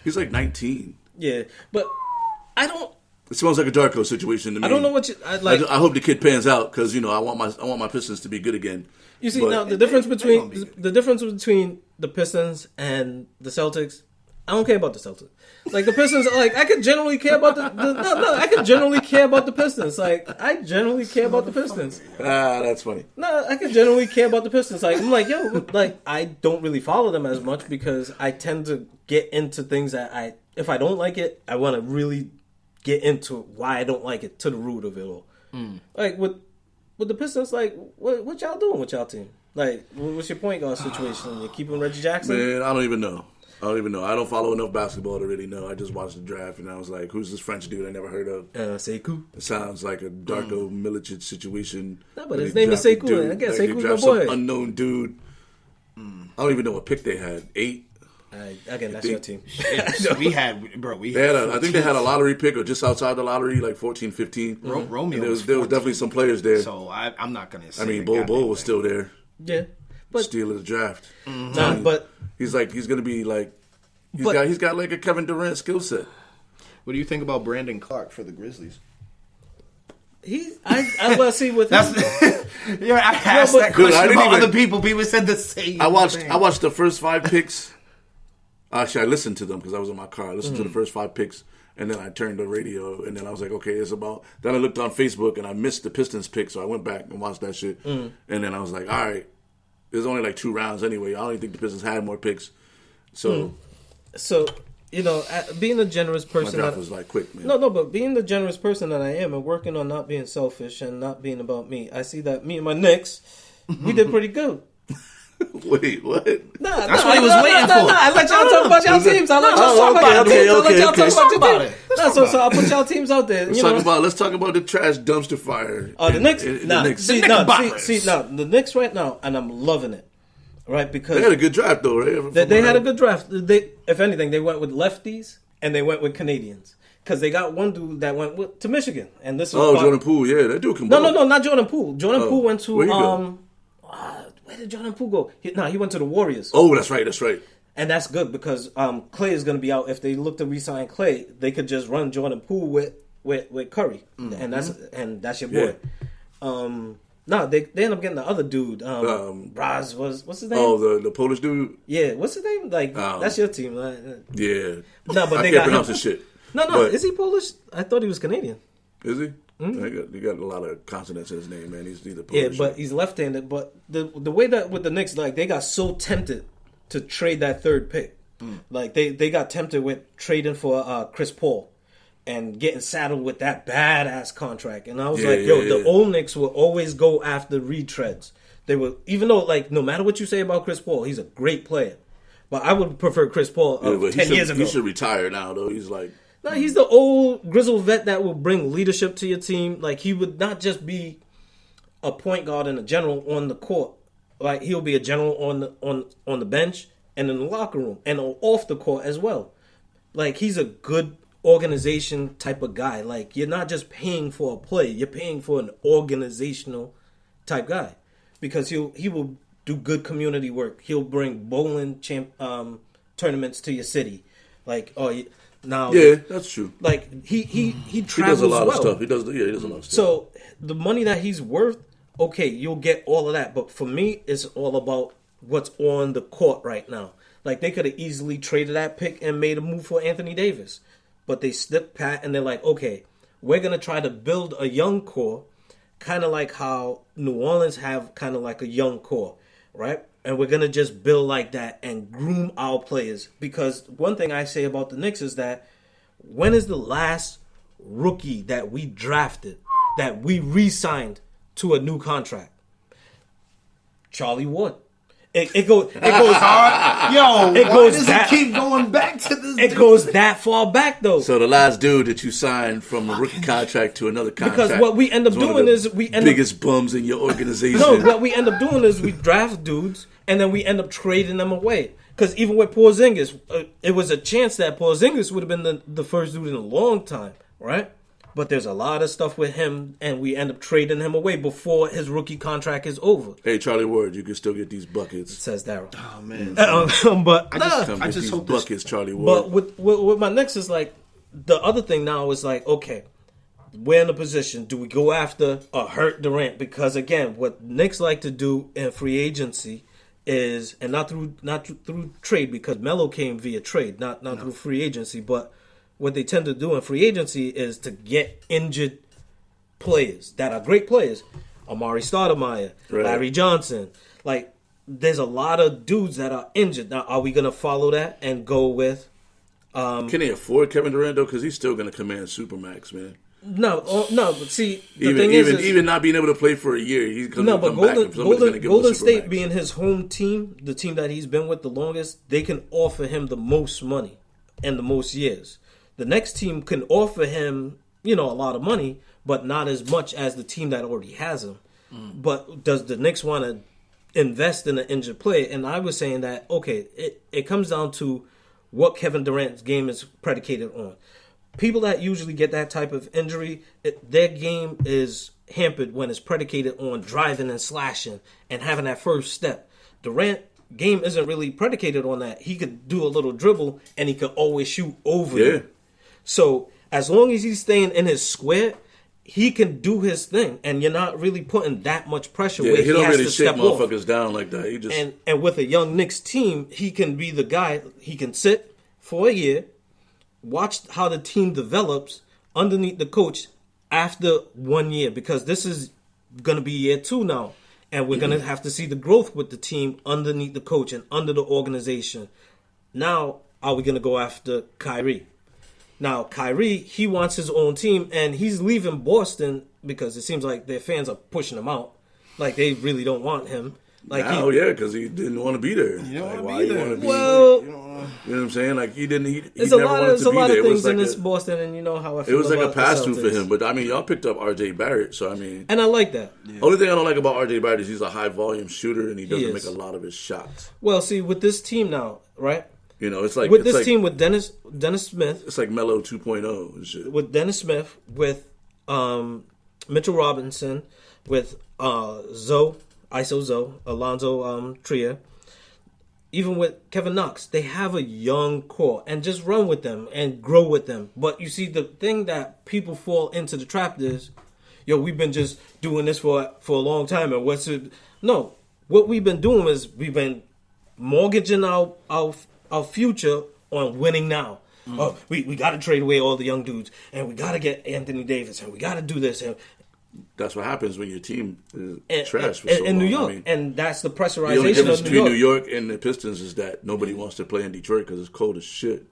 He's like 19. Yeah, but I don't... It smells like a Darko situation to me. I don't know what you... I hope the kid pans out because, I want my Pistons to be good again. You see, now, the difference between the Pistons and the Celtics, I don't care about the Celtics. Like, the Pistons, like, I could generally care about I could generally care about the Pistons. Like, I generally care about the Pistons. That's funny. No, I could generally care about the Pistons. Like, I'm like, I don't really follow them as much because I tend to get into things that if I don't like it, I want to really get into why I don't like it, to the root of it all. Like with the Pistons, like what y'all doing with y'all team? Like, what's your point guard situation? You keeping Reggie Jackson? Man, I don't even know. I don't follow enough basketball to really know. I just watched the draft and I was like, who's this French dude I never heard of? Sekou. It sounds like a Darko Milicic situation. No, but his name is Sekou. I guess Sekou's my boy. Some unknown dude. I don't even know what pick they had. 8. Again, that's your team. we had. I think they had a lottery pick or just outside the lottery, like 14, 15. Romeo. There was definitely some players there. So I'm not going to say. I mean, Bol was still there. Yeah. But steal of the draft. Nah, but he's gonna be like he's got like a Kevin Durant skill set. What do you think about Brandon Clark for the Grizzlies? I want to see with him. I asked that question about other people. People said the same. I watched the first 5 picks. Actually, I listened to them because I was in my car. I listened to the first 5 picks, and then I turned the radio, and then I was like, okay, it's about. Then I looked on Facebook, and I missed the Pistons pick, so I went back and watched that shit. And then I was like, all right, there's only like 2 rounds anyway. I don't even think the Pistons had more picks. So, being a generous person, my draft was like quick, man. No, but being the generous person that I am and working on not being selfish and not being about me, I see that me and my Knicks, we did pretty good. Wait, what? That's what he was waiting for. I let y'all talk about y'all teams. I let y'all talk about your teams. Talk about it. So I'll put y'all teams out there. Let's talk about the trash dumpster fire. The Knicks. The Knicks right now, and I'm loving it. Right, because they had a good draft though, right? They had a good draft. If anything, they went with lefties and they went with Canadians. Because they got one dude that went to Michigan, and this. Jordan Poole, yeah, that dude can. No, not Jordan Poole. Jordan Poole went to where did Jordan Poole go? He went to the Warriors. Oh, that's right. And that's good because Clay is going to be out. If they look to re-sign Clay, they could just run Jordan Poole with Curry, and that's your boy. Yeah. They end up getting the other dude. Raz what's his name? Oh, the Polish dude. Yeah, what's his name? Like that's your team. Yeah. No, but I they can't got pronounce his shit. No, but, is he Polish? I thought he was Canadian. Is he? He got a lot of consonants in his name, man. He's either Polish. Yeah, but he's left-handed. But the way that with the Knicks, like they got so tempted to trade that 3rd pick, like they got tempted with trading for Chris Paul. And getting saddled with that badass contract. And I was the old Knicks will always go after retreads. They will, even though, like, no matter what you say about Chris Paul, he's a great player. But I would prefer Chris Paul 10 years ago. He should retire now, though. He's like... No, he's the old grizzled vet that will bring leadership to your team. Like, he would not just be a point guard and a general on the court. Like, he'll be a general on the bench and in the locker room and off the court as well. Like, he's a good organization type of guy. Like, you're not just paying for a play, you're paying for an organizational type guy because he will do good community work. He'll bring bowling tournaments to your city. Like, that's true. Like he travels. He does a lot well. of stuff. He does a lot of stuff. So the money that he's worth, okay, you'll get all of that. But for me, it's all about what's on the court right now. Like, they could have easily traded that pick and made a move for Anthony Davis. But they slipped pat and they're like, okay, we're going to try to build a young core, kind of like how New Orleans have kind of like a young core, right? And we're going to just build like that and groom our players. Because one thing I say about the Knicks is that when is the last rookie that we drafted, that we re-signed to a new contract? Charlie Ward. It goes hard. Yo, it goes that, keep going back to this? It goes that far back though. So the last dude that you signed from a rookie contract to another contract. Because what we end up doing is biggest bums in your organization. No, what we end up doing is we draft dudes and then we end up trading them away. Because even with Porzingis, it was a chance that Porzingis would have been the first dude in a long time, right? But there's a lot of stuff with him, and we end up trading him away before his rookie contract is over. Hey, Charlie Ward, you can still get these buckets. Says Darryl. Oh, man. But I just hope buckets, Charlie Ward. But with my Knicks is like, the other thing now is like, okay, we're in a position. Do we go after a hurt Durant? Because, again, what Knicks like to do in free agency is, and not through trade, because Melo came via trade, not through free agency, but what they tend to do in free agency is to get injured players that are great players. Amari Stoudemire, right. Larry Johnson. Like, there's a lot of dudes that are injured. Now, are we going to follow that and go with... Can they afford Kevin Durant, though? Because he's still going to command Supermax, man. No, but see, the Even thing even not being able to play for a year, he's no, but come back and somebody's gonna give him Golden a State supermax. being his home team, the team that he's been with the longest, they can offer him the most money and the most years. The next team can offer him, a lot of money, but not as much as the team that already has him. But does the Knicks want to invest in an injured player? And I was saying that, okay, it comes down to what Kevin Durant's game is predicated on. People that usually get that type of injury, their game is hampered when it's predicated on driving and slashing and having that first step. Durant game isn't really predicated on that. He could do a little dribble and he could always shoot over you. So as long as he's staying in his square, he can do his thing, and you're not really putting that much pressure. Yeah, where he don't has really to shake step motherfuckers off. down like that. He just And with a young Knicks team, he can be the guy. He can sit for a year, watch how the team develops underneath the coach after 1 year, because this is going to be year 2 now, and we're going to have to see the growth with the team underneath the coach and under the organization. Now, are we going to go after Kyrie? Now, Kyrie, he wants his own team, and he's leaving Boston because it seems like their fans are pushing him out. Like, they really don't want him. Like, because he didn't want to be there. You don't Like, want why to be you there. want to be? Well, you know what I'm saying? Like he didn't. He there's never a lot wanted of to be there. It things was like in this Boston, and you know how I it feel. was like a about the pass through for Celtics. him. But I mean, y'all picked up R.J. Barrett, so I mean, And I like that. only thing I don't like about R.J. Barrett is he's a high volume shooter and he doesn't is. make a lot of his shots. Well, see, with this team now, right? It's like With this team with Dennis Smith, it's like Melo 2.0 and shit. with Dennis Smith, with Mitchell Robinson, with Alonzo Trier, even with Kevin Knox, they have a young core, and just run with them and grow with them. But you see, the thing that people fall into the trap is, we've been just doing this for a long time, and no, what we've been doing is we've been mortgaging our future on winning now. Oh, we got to trade away all the young dudes, and we got to get Anthony Davis, and we got to do this. And That's what happens when your team is trash for so long. in New York, I mean, and that's the the only pressurization difference of New between York. New York and the Pistons is that nobody wants to play in Detroit because it's cold as shit.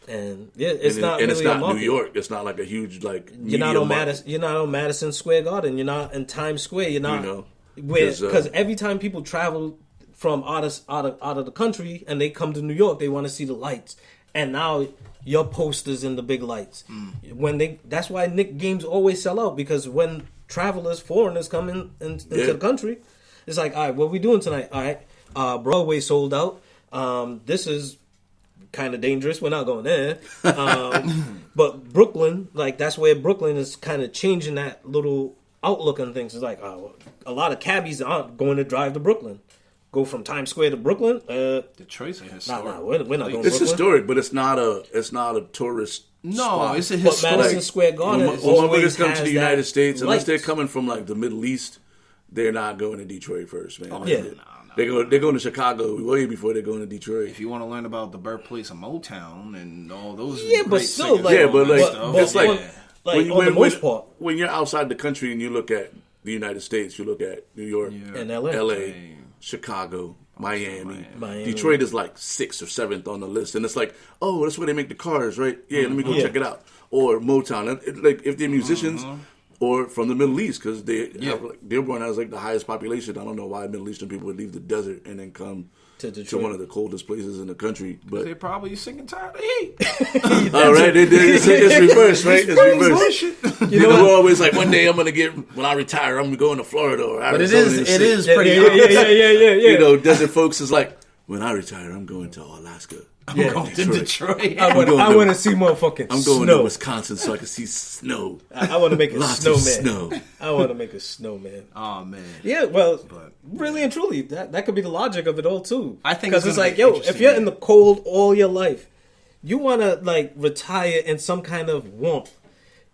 And it's not and really it's not a market. New York. It's not like a huge You're not on Madison. You're not on Madison Square Garden. You're not in Times Square. You're not because every time people travel from out of the country and they come to New York, they want to see the lights. And now your posters in the big lights. That's why Knicks games always sell out, because when foreigners come into the country, it's like, all right, what are we doing tonight? All right, Broadway sold out. This is kind of dangerous. We're not going there. But Brooklyn, that's where Brooklyn is kind of changing that little outlook on things. It's like, a lot of cabbies aren't going to drive to Brooklyn. Go from Times Square to Brooklyn. Detroit's a historic. We're not going to It's Brooklyn. historic, but it's not a tourist. No, spot. it's a But historic. Madison Square Garden When always motherfuckers come has to the that United States, unless light. they're coming from the Middle East, they're not going to Detroit first, man. Yeah. They're going to Chicago way before they're going to Detroit. If you want to learn about the birthplace of Motown and all those, Yeah, but great still, singers like- Yeah, but and it's stuff, like yeah. on the most part. when you're outside the country and you look at the United States, you look at New York, And LA. Chicago, Miami. Miami. Detroit is 6th or 7th on the list, and it's like, oh, that's where they make the cars, right? Yeah, let me go check it out. Or Motown, if they're musicians. Or from the Middle East, because Dearborn has the highest population. I don't know why Middle Eastern people would leave the desert and then come To to Detroit. one of the coldest places in the country. But They're probably sick and tired of heat. all right, it's reversed, right? It's reversed. You You know, we're always one day I'm gonna when I retire, I'm going to Florida or But Arizona. it is pretty. Yeah. Desert folks is when I retire, I'm going to Alaska. I'm going to Detroit. I want to see motherfucking I'm going snow. to Wisconsin so I can see snow. I want to make a Lots snowman. of snow. I want to make a snowman. Oh man. Yeah, well, really and truly, that could be the logic of it all too. I think because it's it's gonna be if you're interesting. in the cold all your life, you want to retire in some kind of warmth.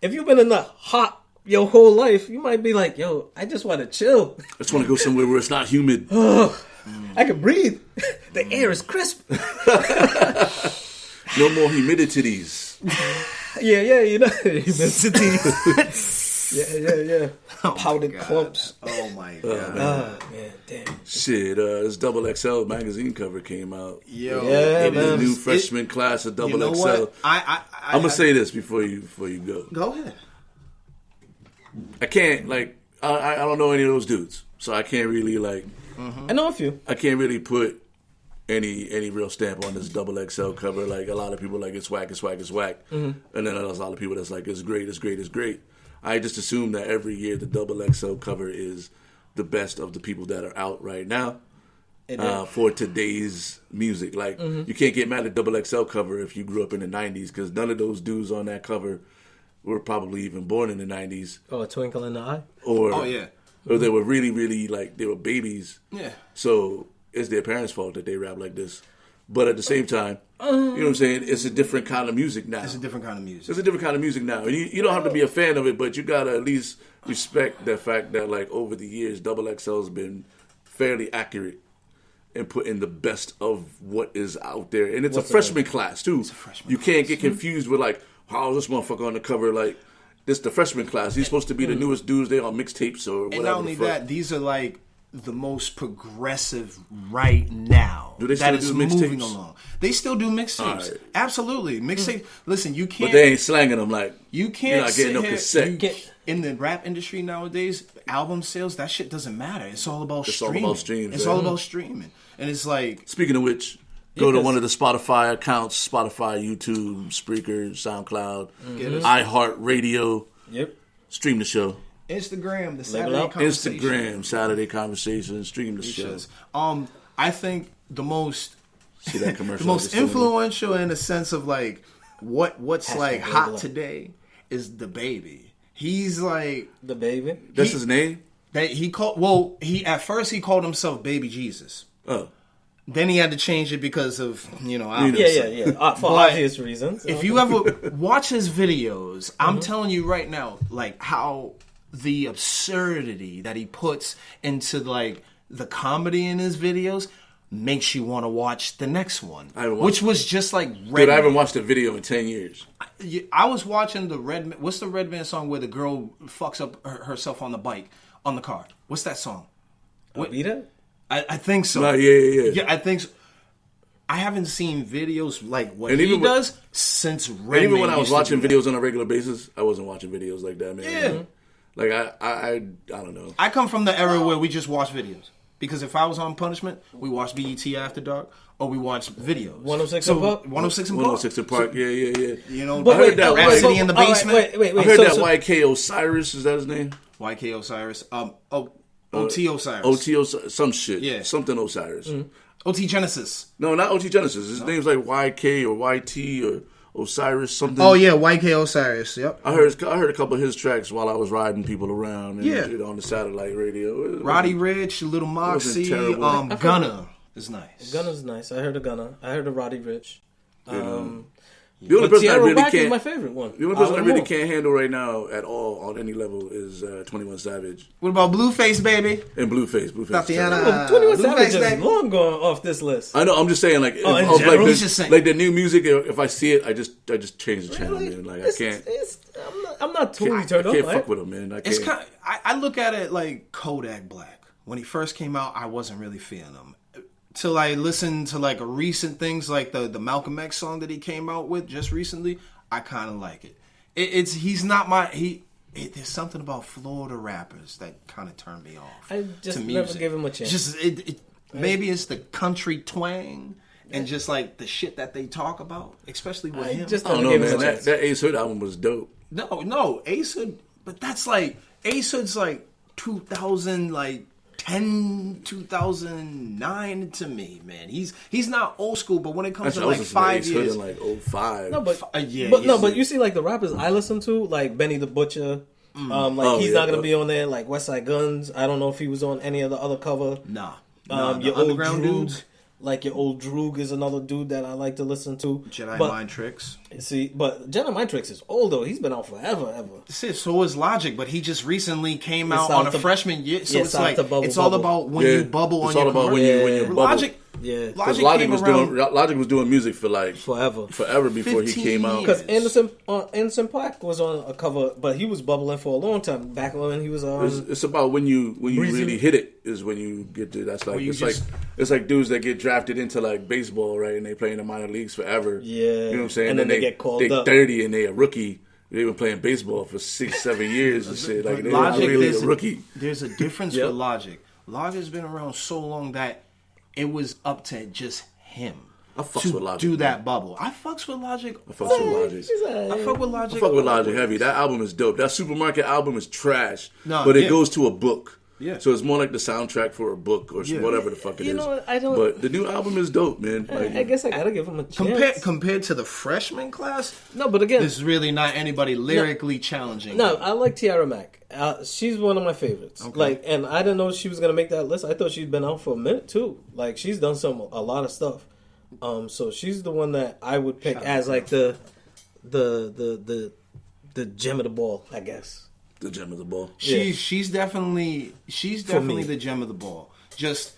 If you've been in the hot your whole life, you might be like, I just want to chill. I just want to go somewhere where it's not humid. I can breathe. The air is crisp. No more humidities. Yeah, humidity. yeah. Powdered God. clumps. Oh my god. Ah, man, damn. Shit, this Double XL magazine cover came out. Yo. Yeah, In the man. new freshman class of Double You know XL. what? I'm gonna say this before you go. Go ahead. I can't like I don't know any of those dudes, so I can't really like. I know a few. I can't really put any real stamp on this double XL cover. Like a lot of people like it's whack, and then there's a lot of people that's like it's great. I just assume that every year the double XL cover is the best of the people that are out right now for today's music. Like you can't get mad at double XL cover if you grew up in the '90s because none of those dudes on that cover were probably even born in the '90s. Oh, A Twinkle in the Eye. Oh yeah. Or they were really like they were babies. Yeah. So it's their parents' fault that they rap like this. But at the same time, you know what I'm saying? It's a different kind of music now. It's a different kind of music. It's a different kind of music now. You don't have to be a fan of it, but you gotta at least respect the fact that like over the years, Double XL's been fairly accurate and putting the best of what is out there. And it's a freshman class too. It's a freshman class. Can't get confused with like, how is this motherfucker on the cover? Like, this the freshman class. He's supposed to be the newest dudes. They on mixtapes or whatever. And not only that, these are like the most progressive right now. Do they still do moving mixtapes? along. They still do mixtapes. Right. Absolutely. Mixtape. Listen, you can't. But they ain't slanging them like You can't you're not getting no cassette. In the rap industry nowadays, album sales, that shit doesn't matter. It's all about streaming. All about streams. It's all about streaming. And it's like... Speaking of which, go to one of the Spotify accounts, Spotify, YouTube, Spreaker, SoundCloud, iHeartRadio. Yep. Stream the show. Instagram, the Saturday Conversation. Instagram, Saturday Conversation, stream the show. I think the most... See that commercial? The most influential in the sense of like what's like hot today is the baby. He's like the baby. That's his name. That he called. Well, at first he called himself Baby Jesus. Oh. Then he had to change it because of Yeah. For obvious reasons. If you ever watch his videos, I'm telling you right now, like how the absurdity that he puts into like the comedy in his videos makes you want to watch the next one, which was just like Redman. Dude, I haven't watched a video in 10 years. I was watching the Redman. What's the Redman song where the girl fucks up herself on the bike, on the car? What's that song? Alita? I think so. Yeah. Yeah, I think so. I haven't seen videos like what he does since Redman. And even when I was watching videos on a regular basis, I wasn't watching videos like that, man. Yeah. Like, I don't know. I come from the era where we just watch videos. Because if I was on punishment, we watched BET After Dark, or we watched videos. 106 in Park? 106 in Park. 106 in Park, yeah. You know, I heard that Rhapsody in the Basement. Wait. I heard that YK Osiris, is that his name? YK Osiris. OT Osiris. OT Osiris, some shit. Yeah. Something Osiris. OT Genesis. No, not OT Genesis. His name's like YK or YT or Osiris something. Oh yeah, YK Osiris. Yep. I heard a couple of his tracks while I was riding people around and on the satellite radio. Roddy Ricch, Little Moxie, Gunna is nice. Gunna's nice. I heard a Gunna. I heard a Roddy Ricch. The only person I really Wack can't. is my favorite one. The only person I really can't handle right now at all on any level is 21 Savage. What about Blueface, baby? And Blueface. Tatiana. 21 Savage is long gone off this list. I know. I'm just saying, like, in general, like the new music. If I see it, I just change the channel, man. Like I can't. I'm not totally turned I off. can't fuck with him, man. I can't. It's kind. I look at it like Kodak Black. When he first came out, I wasn't really feeling him. Till I listened to like a recent things like the Malcolm X song that he came out with just recently, I kind of like it. He's not my there's something about Florida rappers that kind of turned me off. I just never gave him a chance. Maybe it's the country twang and just like the shit that they talk about, especially with him. Just I don't know, man. That Ace Hood album was dope. No, Ace Hood, but that's like Ace Hood's like 2009 to me, man. He's not old school, but when it comes to like 5 years, in like 05. No, but you see, like the rappers I listen to, like Benny the Butcher, he's not gonna be on there. Like Westside Guns, I don't know if he was on any of the other cover. Nah, your old underground dudes. Like your old Droog is another dude that I like to listen to. Jedi Mind Tricks. See, but Jedi Mind Tricks is old though. He's been out forever. So is Logic, but he just recently came out on a freshman year. So it's like it's all about when you bubble on your career. It's all about when you bubble. Logic. Yeah, because Logic was doing music for like forever before he came out. Because Anderson .Paak was on a cover, but he was bubbling for a long time back when he was on. It's about when you really hit it is when you get to that's like it's like dudes that get drafted into like baseball, right, and they play in the minor leagues forever. Yeah, you know what I'm saying, and then they get called up. 30 and they a rookie. They've been playing baseball for 6-7 years and shit. Like they're not Logic, really a rookie. There's a difference with Logic. Logic's been around so long that it was up to just him. I fucks with Logic. Do that bubble. I fucks with Logic. I fucks with Logic. I fuck with Logic. I fuck with Logic heavy. That album is dope. That Supermarket album is trash. No, but it goes to a book. Yeah. So it's more like the soundtrack for a book or whatever the fuck it is. You know what? I don't. But the new album is dope, man. Like, I guess I gotta give him a chance. Compared to the freshman class, No, but again, there's really not anybody lyrically challenging. no, I like Tiara Mack. She's one of my favorites. Okay. Like, and I didn't know she was gonna make that list. I thought she'd been out for a minute too. Like, she's done a lot of stuff. So she's the one that I would pick as like the gem of the ball, I guess. the gem of the ball. She's definitely the gem of the ball. Just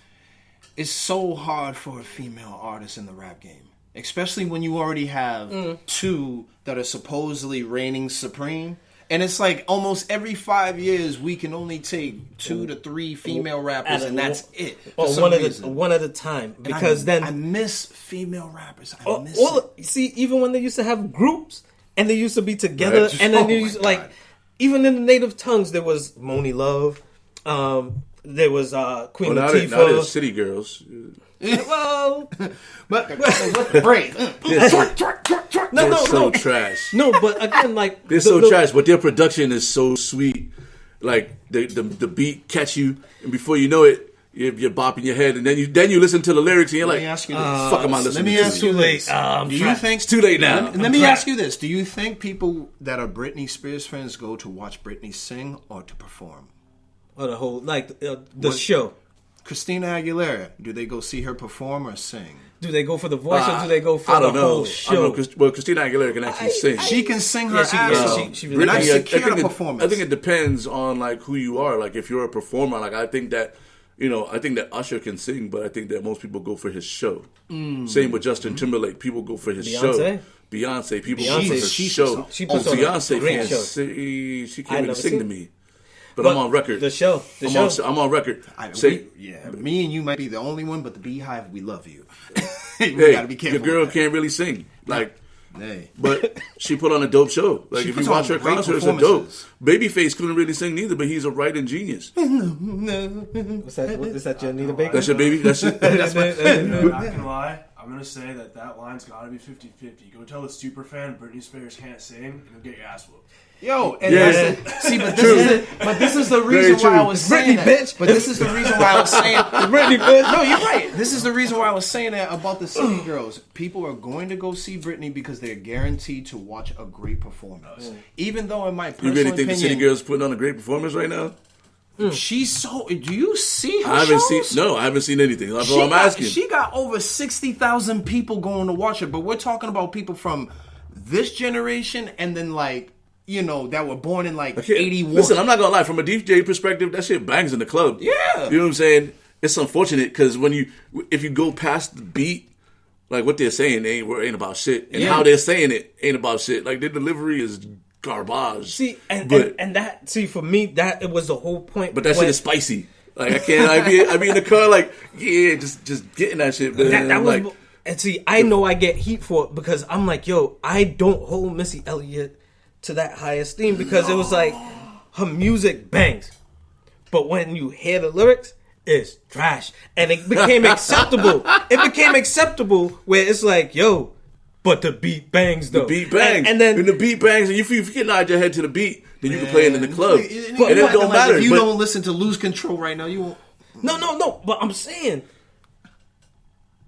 it's so hard for a female artist in the rap game, especially when you already have two that are supposedly reigning supreme. And it's like almost every 5 years we can only take 2 to 3 female rappers, and that's it. Or one at a time, because I miss female rappers. See, even when they used to have groups and they used to be together, and then even in the native tongues, there was Moni Love, there was Queen Latifah. Now there's City Girls. Well, but what the break? They're so trash. No, but again, like they're so trash, but their production is so sweet. Like the beat catch you, and before you know it, you're bopping your head, and then you listen to the lyrics, and you're like, "Fuck, am I listening?" Let me ask you this: Do you think it's too late now? Let me ask you this: do you think people that are Britney Spears fans go to watch Britney sing or to perform? Or the whole the show. Christina Aguilera, do they go see her perform or sing? Do they go for the voice or do they go for the whole show? I don't know. Well, Christina Aguilera can actually sing. She can sing her ass off. She really That's Britney, performance. I think it depends on like who you are. Like if you're a performer, like I think that Usher can sing, but I think that most people go for his show. Same with Justin Timberlake. People go for his show. Beyonce, people go for his show. Beyonce can't sing. She can't even sing to me. But I'm on record. The show. I'm on record. Me and you might be the only one, but the Beehive, we love you. We gotta be careful. Your girl can't really sing. Like, hey. But she put on a dope show. Like, if you watch her concerts, are dope. Babyface couldn't really sing neither, but he's a writing genius. What's that? Is that your Anita Baker? That's your baby. That's it. I'm not gonna lie. I'm gonna say that line's gotta be 50-50. Go tell the super fan Britney Spears can't sing, and you'll get your ass whooped. Yo, and this is the reason why I was saying that. Bitch. But this is the reason why I was saying Britney, bitch. No, you're right. This is the reason why I was saying that about the City Girls. People are going to go see Britney because they're guaranteed to watch a great performance. Even though in my personal You really think opinion, the City Girls putting on a great performance right now? she's so. Do you see her I haven't shows? seen anything. That's all I'm asking. She got over 60,000 people going to watch her, but we're talking about people from this generation and then that were born in 81. Listen, I'm not gonna lie. From a DJ perspective, that shit bangs in the club. Yeah, you know what I'm saying. It's unfortunate because if you go past the beat, like what they're saying ain't about shit, and how they're saying it ain't about shit. Like their delivery is garbage. See, for me, that it was the whole point. But that shit is spicy. Like I can't. I be in the car just getting that shit. But and see, I know I get heat for it because I'm like, yo, I don't hold Missy Elliott to that high esteem because it was like her music bangs, but when you hear the lyrics, it's trash, and it became acceptable. It became acceptable where it's like, yo, but the beat bangs though. The beat bangs, and then when the beat bangs, and if you can nod your head to the beat, then you can play it in the club. But it don't matter. If you don't listen to Lose Control right now, you won't. No. But I'm saying,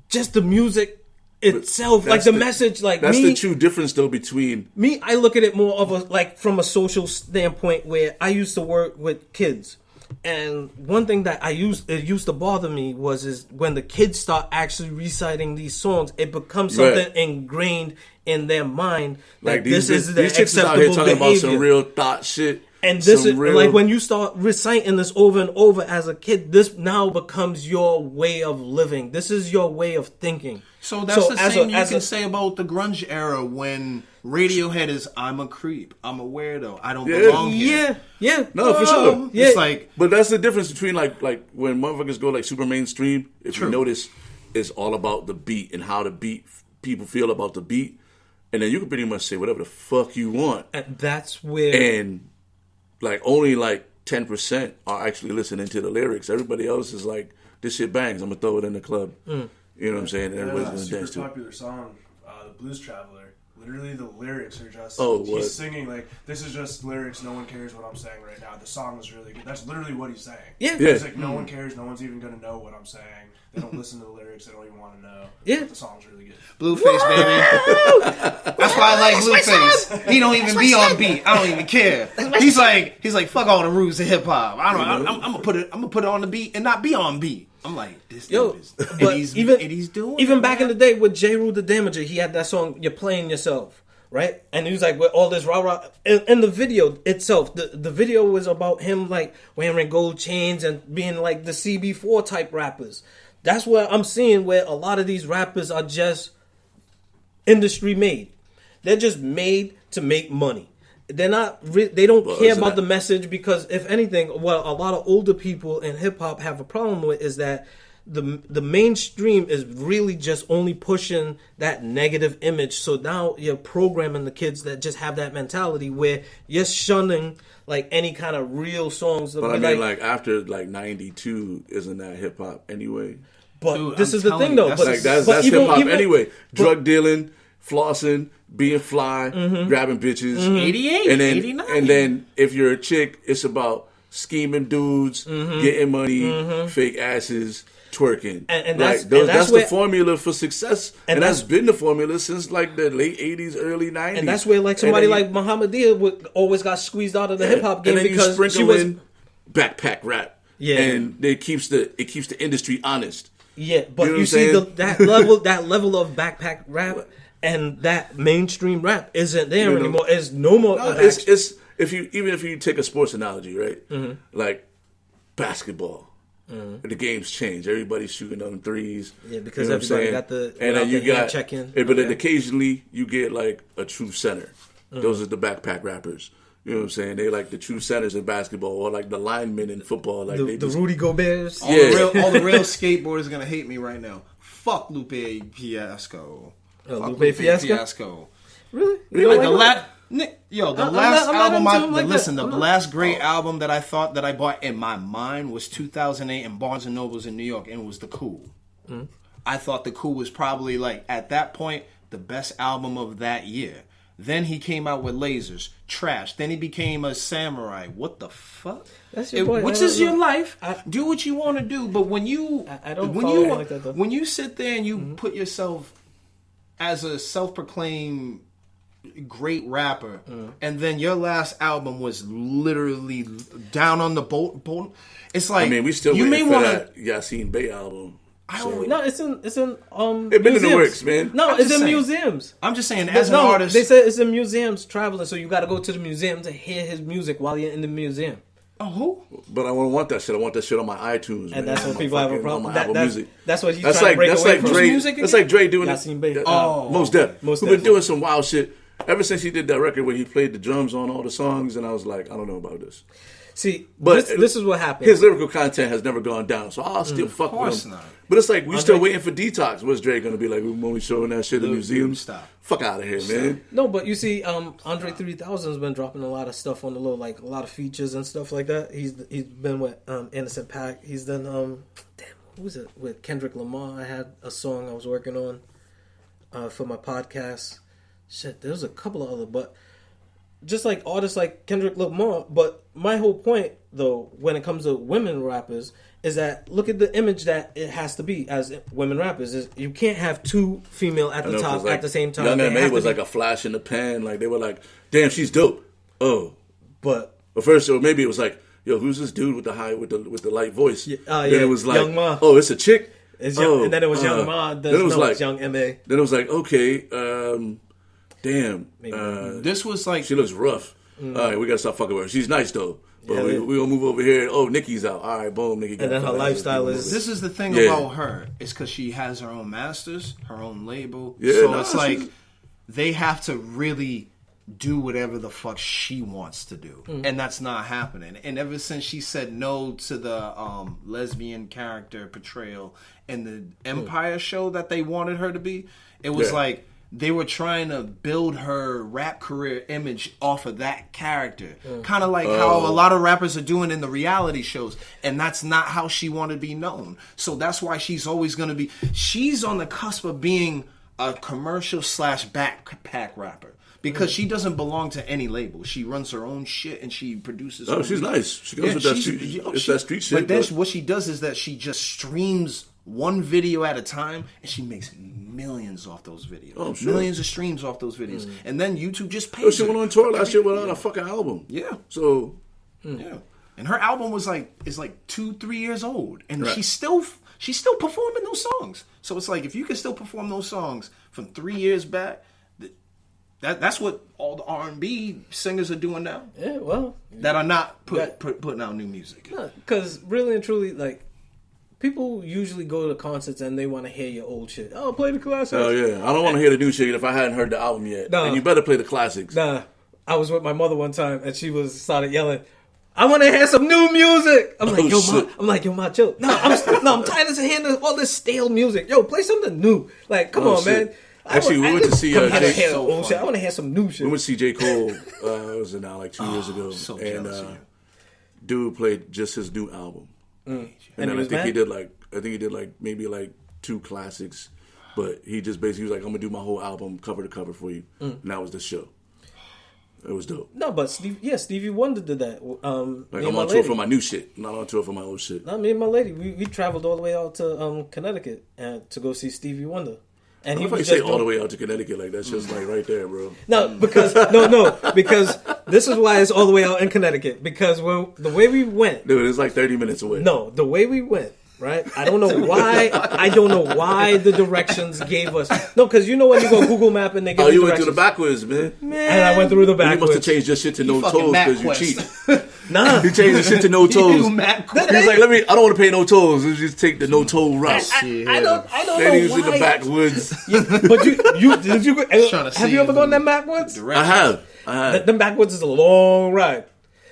just the music itself, like the message, like that's the true difference though between me. I look at it more of from a social standpoint where I used to work with kids, and one thing that it used to bother me is when the kids start actually reciting these songs, it becomes something ingrained in their mind that this is the acceptable here talking behavior. About some real thought shit. And this is like when you start reciting this over and over as a kid, this now becomes your way of living. This is your way of thinking. So that's the same you can say about the grunge era when Radiohead is I'm a creep, I'm a weirdo, I don't belong here. Yeah. No, for sure. It's but that's the difference between like when motherfuckers go super mainstream. If you notice, it's all about the beat and how the beat people feel about the beat. and then you can pretty much say whatever the fuck you want, And that's where and like only like 10% are actually listening to the lyrics. Everybody else is like, this shit bangs, I'm gonna throw it in the club. You know what I'm saying? And everybody's gonna super dance to it. popular song, The Blues Traveler. Literally, the lyrics are just what? he's singing like, this is just lyrics. No one cares what I'm saying right now. The song is really good. That's literally what he's saying. Yeah. Yeah. It's like no one cares. No one's even gonna know what I'm saying. They don't listen to the lyrics. They don't even want to know. Yeah. But the song's really good. Blueface, baby. That's why I like Blueface. He don't even be on beat. I don't even care. He's like, fuck all the rules of hip hop. I'm gonna put it on the beat and not be on beat. I'm like, this dude is, but and he's doing even it, back in the day with J. Rule the Damager, he had that song "You're Playing Yourself," right? And he was like with all this rah rah. In the video itself, the video was about him like wearing gold chains and being like the CB4 type rappers. That's where I'm seeing where a lot of these rappers are just industry made. They're just made to make money. They're not. They don't care about the message because, if anything, what a lot of older people in hip hop have a problem with is that the mainstream is really just only pushing that negative image. So now you're programming the kids that just have that mentality where you're shunning like any kind of real songs. But I mean, like after like '92, isn't that hip hop anyway? But Dude, this I'm is the telling thing, you, though. that's That's hip hop anyway. Drug dealing, flossing, being fly, grabbing bitches. 88, and then 89. and then if you're a chick, it's about scheming dudes, getting money, fake asses, twerking. And like that's that's where, the formula for success, and that's been the formula since like the late '80s, early '90s. and that's where like somebody like Muhammadiyah would always got squeezed out of the hip hop game and then because you sprinkle she was in backpack rap. Yeah. and it keeps the industry honest. Yeah, but You know you what see I'm that level of backpack rap and that mainstream rap isn't there You know? anymore. It's no more. No, of it's if you take a sports analogy, right? Like basketball, the game's changed. Everybody's shooting on threes. Yeah, because you know what everybody I'm got the and then you got check-in. but then occasionally you get like a true center. Those are the backpack rappers. You know what I'm saying? They like the true centers in basketball, or like the linemen in football. Like the Rudy Gobert's. all the real skateboarders are gonna hate me right now. Fuck Lupe Fiasco. Oh, Fuck Lupe Fiasco? Really? You Like don't the like last, I'm last not album. into him like Listen, that. the last great album that I thought that I bought in my mind was 2008 in Barnes and Nobles in New York, and it was The Cool. I thought The Cool was probably like at that point the best album of that year. Then he came out with Lasers, trash. Then he became a samurai. What the fuck? That's your point. Which is your life. Do what you want to do. But when you, I don't when follow you, it like that, though. when you sit there and you put yourself as a self-proclaimed great rapper, and then your last album was literally down on the boat. It's like I mean, we still you waiting may for want that Yasin Bey album. No, it's in It been in museums. the works, man. No, I'm it's just in saying. museums. I'm just saying, as an No, artist, they said it's in museums traveling, so you got to go to the museum to hear his music while you're in the museum. oh, who? But I don't want that shit. I want that shit on my iTunes, man. And that's On what my people have a fucking- problem. on my Apple Music. That's what he's That's trying like to break that's away like from. Dre. music That's again? like Dre doing Yasin it. Bey. Most Def. Most Who been Def. doing some wild shit ever since he did that record where he played the drums on all the songs, and I was like, I don't know about this. See, But this is what happened. His lyrical content has never gone down, so I'll still fuck with course him. not. But it's like we still Andre- waiting for Detox. What's Dre gonna be like? We're only showing that shit in museums. Stop. Fuck out of here, man. No, but you see, Andre 3000 has been dropping a lot of stuff on the low, like a lot of features and stuff like that. He's been with Innocent Pack. He's done who was it with Kendrick Lamar? I had a song I was working on for my podcast. Shit, there was a couple of other, but just like artists like Kendrick Lamar. But my whole point, though, when it comes to women rappers, is that look at the image that it has to be as women rappers. Is you can't have two female at the top at the same time. Young They M.A. have to was be- like a flash in the pan. Like they were like, damn, she's dope. Oh, but first, or maybe it was like, yo, who's this dude with the light voice? Yeah, Then yeah, it was like, Young Ma. oh, it's a chick. it's young, and then it was Young Ma. Then it was like it's Young M.A. Then it was like, okay, damn, This was like she looks rough. All right, we gotta stop fucking with her. She's nice though, but Yeah, we yeah. gonna move over here. Oh, Nikki's out. All right, boom, Nikki. And then her lifestyle is- This is the thing Yeah. about her. It's because she has her own masters, her own label. Yeah, so nah, it's like she's- they have to really do whatever the fuck she wants to do, and that's not happening. And ever since she said no to the lesbian character portrayal in the Empire show that they wanted her to be, it was Yeah. like they were trying to build her rap career image off of that character. Kind of like how a lot of rappers are doing in the reality shows. And that's not how she wanted to be known. So that's why she's always going to be... She's on the cusp of being a commercial / backpack rapper. Because she doesn't belong to any label. She runs her own shit and she produces... Oh, she's nice. She goes with that street, that street shit. But then what she does is that she just streams one video at a time and she makes millions off those videos. Oh, sure. Millions of streams off those videos. And then YouTube just pays She her. went on tour last year without a fucking album. Yeah. So... Yeah. And her album is like 2-3 years old. And Right. she's still performing those songs. So it's like, if you can still perform those songs from 3 years back... That's what all the R&B singers are doing now. Yeah, well, that are not putting out new music. Because really and truly, like, people usually go to concerts and they want to hear your old shit. Oh, play the classics. Oh yeah, I don't want to hear the new shit if I hadn't heard the album yet. Nah. And you better play the classics. Nah, I was with my mother one time and she started yelling, "I want to hear some new music." I'm like, yo, ma, chill. No, I'm tired of hearing all this stale music. Yo, play something new. Like, come on, shit. man. Actually, we went to see I I want to hear some new shit. We went to see J. Cole. It was now like 2 years ago, so and jealous of you. dude played just his new album. And then I think he did maybe like 2 classics, but he just basically was like, "I'm gonna do my whole album cover to cover for you," and that was the show. It was dope. No, but Stevie Wonder did that. Like I'm on tour for my new shit, not on tour for my old shit. No, me and my lady, we traveled all the way out to Connecticut to go see Stevie Wonder. And He say all the way out to Connecticut, like that's just like right there, bro. No, because this is why it's all the way out in Connecticut. Because the way we went, Dude, it's like 30 minutes away. No, the way we went, right? I don't know why. I don't know why the directions gave us. No, because you know when you go Google Map and they give you went directions. through the backwards, man. And I went through the You backwards. must have changed your shit to no tolls because you cheat. Nah, You changed the shit to no tolls. You Matt He's like, I don't want to pay no tolls. Let's just take the no toll route. I don't Then know he was why. in the backwoods. But have you ever gone that backwoods? I have. Them backwoods is a long ride.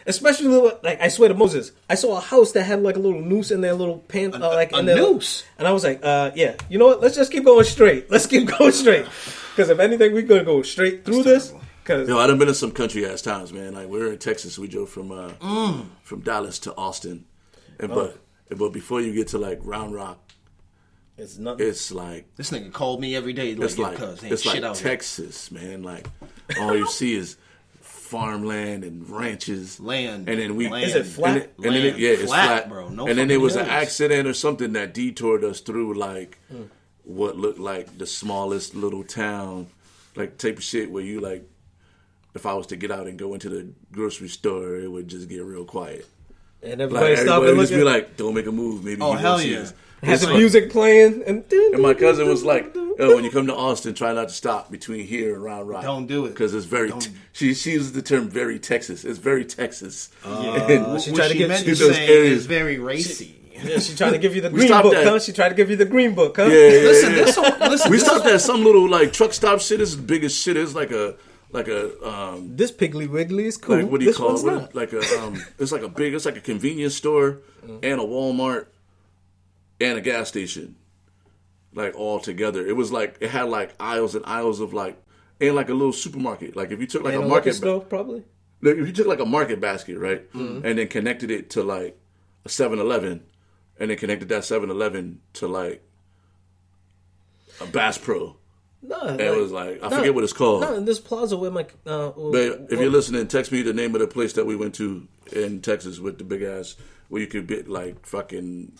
Especially, like, I swear to Moses, I saw a house that had, like, a little noose in their little pants. A noose? And I was like, yeah, you know what? Let's just keep going straight. Let's keep going straight. Because if anything, we're going to go straight through this. Yo, I done been in some country ass towns, man. Like, we were in Texas. We drove from Dallas to Austin. But before you get to, like, Round Rock, it's nothing. it's like... This nigga called me every day. It's like Texas, man. Like, all you see is farmland and ranches, land, and then Is it flat? It's flat, bro. No, and then there was hills. an accident or something that detoured us through like what looked like the smallest little town, like type of shit where you like, if I was to get out and go into the grocery store, it would just get real quiet. And everybody Like, stop and everybody look just be like, "Don't make a move." Maybe. Oh, you hell won't see yeah. us. has It's the like- music playing. And my cousin was like, "Yo, when you come to Austin, try not to stop between here and Round Rock. Don't do it. Because it's very." She uses the term "very Texas." It's very Texas. she What tried to she get meant you to those say areas. is very racy. Yeah, she tried to give you the green stopped book, at- huh? She tried to give you the green book, huh? Yeah. Listen, listen. We stopped at some little like truck stop shit. This is the biggest shit. It's like a This Piggly Wiggly is cool. like what do you this call one's it? not. Like a it's like a convenience store and a Walmart and a gas station, like all together. It was like it had like aisles and aisles of like and like a little supermarket. Like if you took like And a a market liquor store, probably. Like, if you took like a market basket, right, and then connected it to like a 7-Eleven, and then connected that 7-Eleven to like a Bass Pro, No, it was like I forget what it's called. No, in this plaza where my. But if you're listening, text me the name of the place that we went to in Texas with the big ass, where you could get like fucking.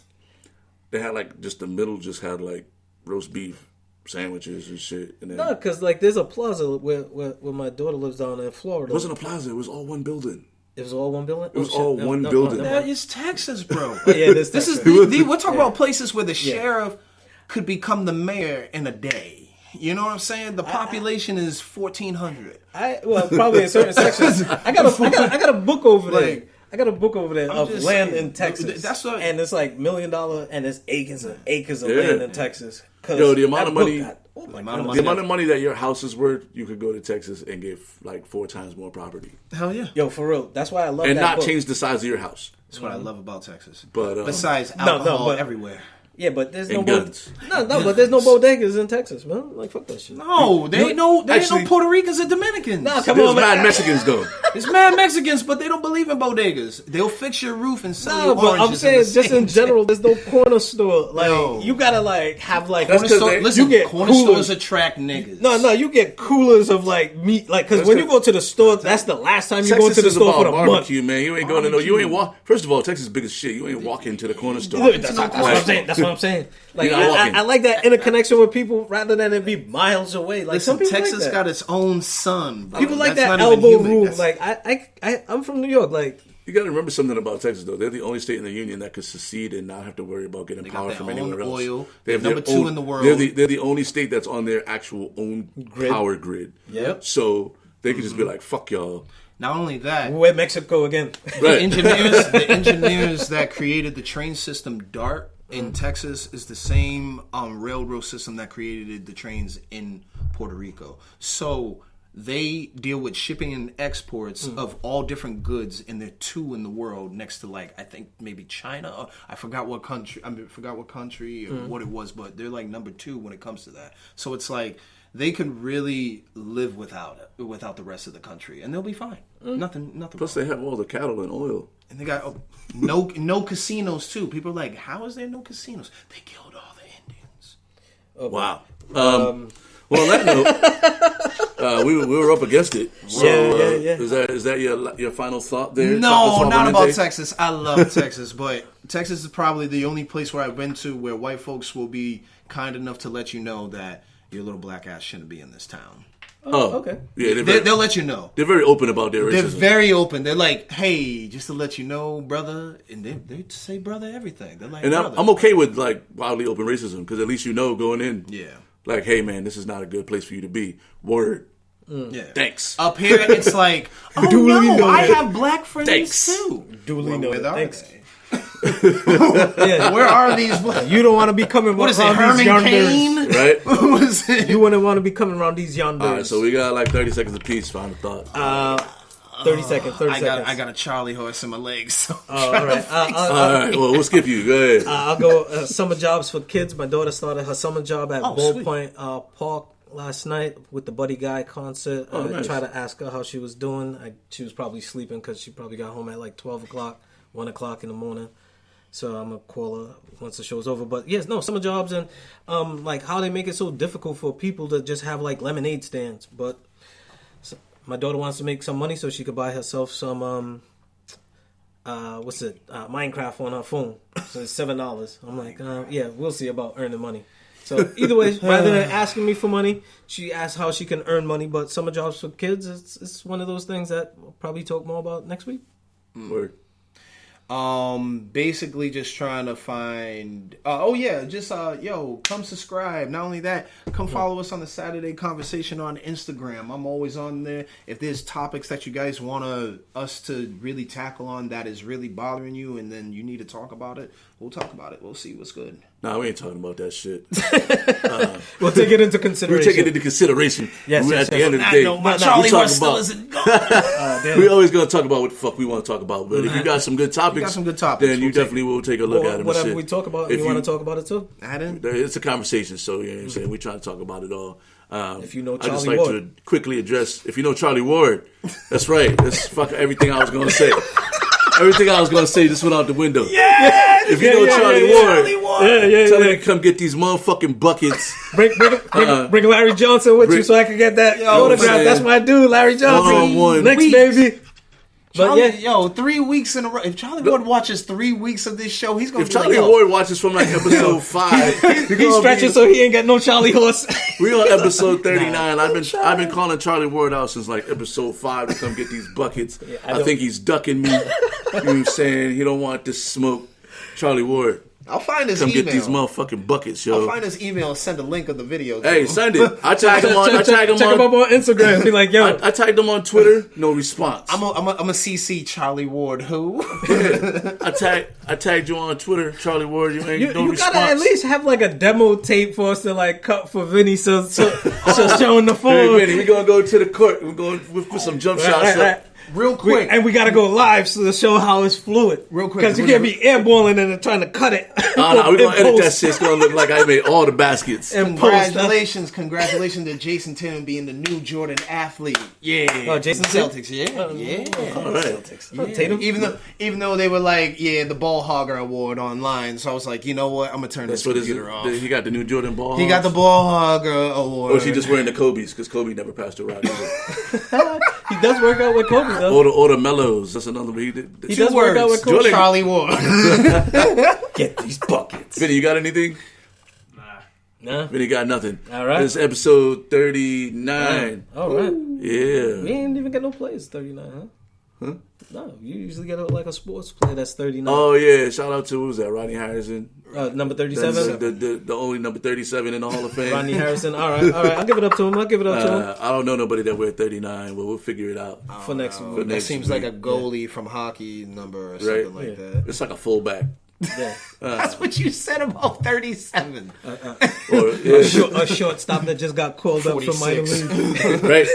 They had like just the middle, just had like roast beef sandwiches and shit. And then No, because like there's a plaza where my daughter lives down in Florida. it wasn't a plaza; it was all one building. It was all one building. It was all one building. That is Texas, bro. Yeah, this is we're talking about places where the sheriff could become the mayor in a day. You know what I'm saying? The population is 1,400. Well, probably in certain sections. I got a book over there. Like, I got a book over there of just land saying, in Texas. that's what- and it's like $1 million, and it's acres and acres of Yeah. land in Texas. 'Cause Yo, the amount that of book money- oh my amount of goodness. The amount of money that your house is worth, you could go to Texas and get like 4 times more property, Hell yeah. Yo, for real. That's why I love and that not book. change the size of your house. That's what I love about Texas. But Besides No, alcohol but- everywhere. Yeah, but there's And no guns. but there's no bodegas in Texas, man. Like fuck that shit. No, there ain't no Puerto Ricans or Dominicans. Nah, come There's on, mad man. Mexicans though. It's mad Mexicans, but they don't believe in bodegas. They'll fix your roof and sell No, you but oranges. I'm saying the just same in general, there's no corner store. Like No. you gotta like have like That's 'cause they- Listen, you get corner coolers. stores attract niggas. No, you get coolers of like meat, like because when you go to the store, that's the last time you go Texas to the is store for about the month. barbecue, man. You ain't going to know. You ain't walk. First of all, Texas is big as shit. You ain't walking to the corner store. That's what I'm saying. That's what I'm saying. Like You're not walking. I like that interconnection with people rather than it be miles away. Like some Listen, people Texas like that. got its own sun. Bro. People like That's that not even elbow human. room. That's- Like I'm from New York. Like You got to remember something about Texas, though. They're the only state in the union that could secede and not have to worry about getting got power their from own anywhere else. oil. They have Number their 2 own- in the world. They're the only state that's on their actual own power grid. Yep. So they can just be like, "Fuck y'all." Not only that, we're Mexico again. the engineers that created the train system DART in Texas is the same railroad system that created the trains in Puerto Rico. So they deal with shipping and exports of all different goods, and they're 2 in the world next to like I think maybe China. Or I forgot what country. Or what it was, but they're like number 2 when it comes to that. So it's like they can really live without the rest of the country, and they'll be fine. Nothing. Plus, they have all the cattle and oil. And they got no casinos too. People are like, how is there no casinos? They killed all the Indians. Wow. Well, on that note, we were up against it. So, Yeah. Is that your final thought there? No, not about Texas. Texas. I love Texas, but Texas is probably the only place where I've been to where white folks will be kind enough to let you know that your little black ass shouldn't be in this town. Oh, okay. Yeah, They'll let you know. they're very open about their They're racism. very open. They're like, hey, just to let you know, brother. And they say brother everything. They're like, And brother. I'm okay with like wildly open racism because at least you know going in. Yeah. Like, hey man, this is not a good place for you to be. Word. Yeah. Thanks. Up here, it's like, oh Duly no, I noted. have black friends Thanks. too. Duly Well, noted. where are Thanks. they? Yeah. Where are these black? You don't want to be coming What is it, around these Herman yonders. Cain? Right? What is it? You wouldn't want to be coming around these yonders. All right, so we got like 30 seconds apiece. Final thought. 30 seconds. 30 seconds. I got a Charlie horse in my legs. So Oh, all right. All right, well, we'll skip you. Go ahead. I'll go summer jobs for kids. My daughter started her summer job at sweet. Ballpoint Park last night with the Buddy Guy concert. I nice. tried to ask her how she was doing. She was probably sleeping because she probably got home at like 12 o'clock, 1 o'clock in the morning. So I'm going to call her once the show's over. But yes, no, summer jobs and like how they make it so difficult for people to just have like lemonade stands. But my daughter wants to make some money so she could buy herself some Minecraft on her phone. So it's $7. I'm like, yeah, we'll see about earning money. So either way, rather than asking me for money, she asked how she can earn money. But summer jobs for kids, it's one of those things that we'll probably talk more about next week. Word. basically just trying to find. Come subscribe. Not only that, come follow us on the Saturday Conversation on Instagram. I'm always on there. If there's topics that you guys want us to really tackle on that is really bothering you, and then you need to talk about it, we'll talk about it. We'll see what's good. Nah, we ain't talking about that shit. We'll take it into consideration. We take it into consideration. Yes, We're yes, at the yes. end of the day. My we Charlie talk horse still about. isn't gone. We always gonna talk about what the fuck we want to talk about. But if you got some good topics, then then you definitely will take a look at them. Whatever we talk about, If you want to talk about it too? It's a conversation, so you know what I'm saying. We try to talk about it all. If you know I just Charlie like Ward. to quickly address. If you know Charlie Ward, that's right. That's fuck everything I was gonna say. Everything I was gonna say just went out the window. If you know Charlie Ward, tell him to come get these motherfucking buckets. Bring Larry Johnson with you so I can get that autograph. man. That's my dude, Larry Johnson. One-on-one. Next, baby. But Charlie, 3 weeks in a row. If Charlie Ward watches 3 weeks of this show, he's gonna If be Charlie like, Ward watches from like episode 5, he's stretching so he ain't got no Charlie horse. we on episode 39. I've been calling Charlie Ward out since like episode 5 to come get these buckets. I think he's ducking me. You know what I'm saying? He don't want this smoke. Charlie Ward, I'll find his come email. get these motherfucking buckets, yo. I'll find his email and send a link of the video. To Hey, him. send it. I tagged him on. Check him up on Instagram. Be like, yo. I tagged him on Twitter. No response. I'm a CC Charlie Ward. Who? I tagged you on Twitter, Charlie Ward. You ain't no You response. gotta at least have like a demo tape for us to like cut for Vinny so showing the Hey, phone. Vinny, we gonna go to the court. We're going with some jump shots. Right. Real quick. And we got to go live so to show how it's fluid. Real quick. Because you can't be airballing and then trying to cut it. Oh, no, we're going to edit that shit. It's going to look like I made all the baskets. And Congratulations to Jason Tatum being the new Jordan athlete. Yeah. Oh, Jason Celtics. Yeah. Yeah. All right. Celtics. Yeah. Tatum. Even though they were like, the ball hogger award online, so I was like, you know what? I'm gonna turn this computer off. He got the new Jordan ball. He got the ball hogger award. Or is he just wearing the Kobe's? Because Kobe never passed the rock either. He does work out with Kobe, though. Or the Mellows. That's another one. He does work out with Kobe. Jordan. Charlie Ward. Get these buckets. Vinny, you got anything? Nah. Vinny got nothing. All right. This is episode 39. All right. Yeah. We ain't even get no players 39, huh? No, you usually get a sports player that's 39. Oh, yeah. Shout out to, what was that, Rodney Harrison? Number 37? The only number 37 in the Hall of Fame. Rodney Harrison. All right. I'll give it up to him. I don't know nobody that wear 39, but we'll figure it out. For next week. That seems like a goalie from hockey number or something like that. It's like a fullback. Yeah. That's what you said about 37. A shortstop that just got called up from minor 46. league. Right?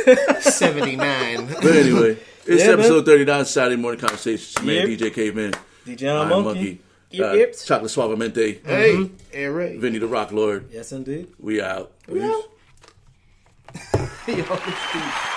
79. But anyway, it's Yeah, episode 39, Saturday Morning Conversations. Man, Yep. DJ Caveman. DJ Iron Monkey. Monkey. Yep. Chocolate Suavemente. Hey, hey, Ray. Vinny the Rock Lord. Yes, indeed. We out. Yo, Steve.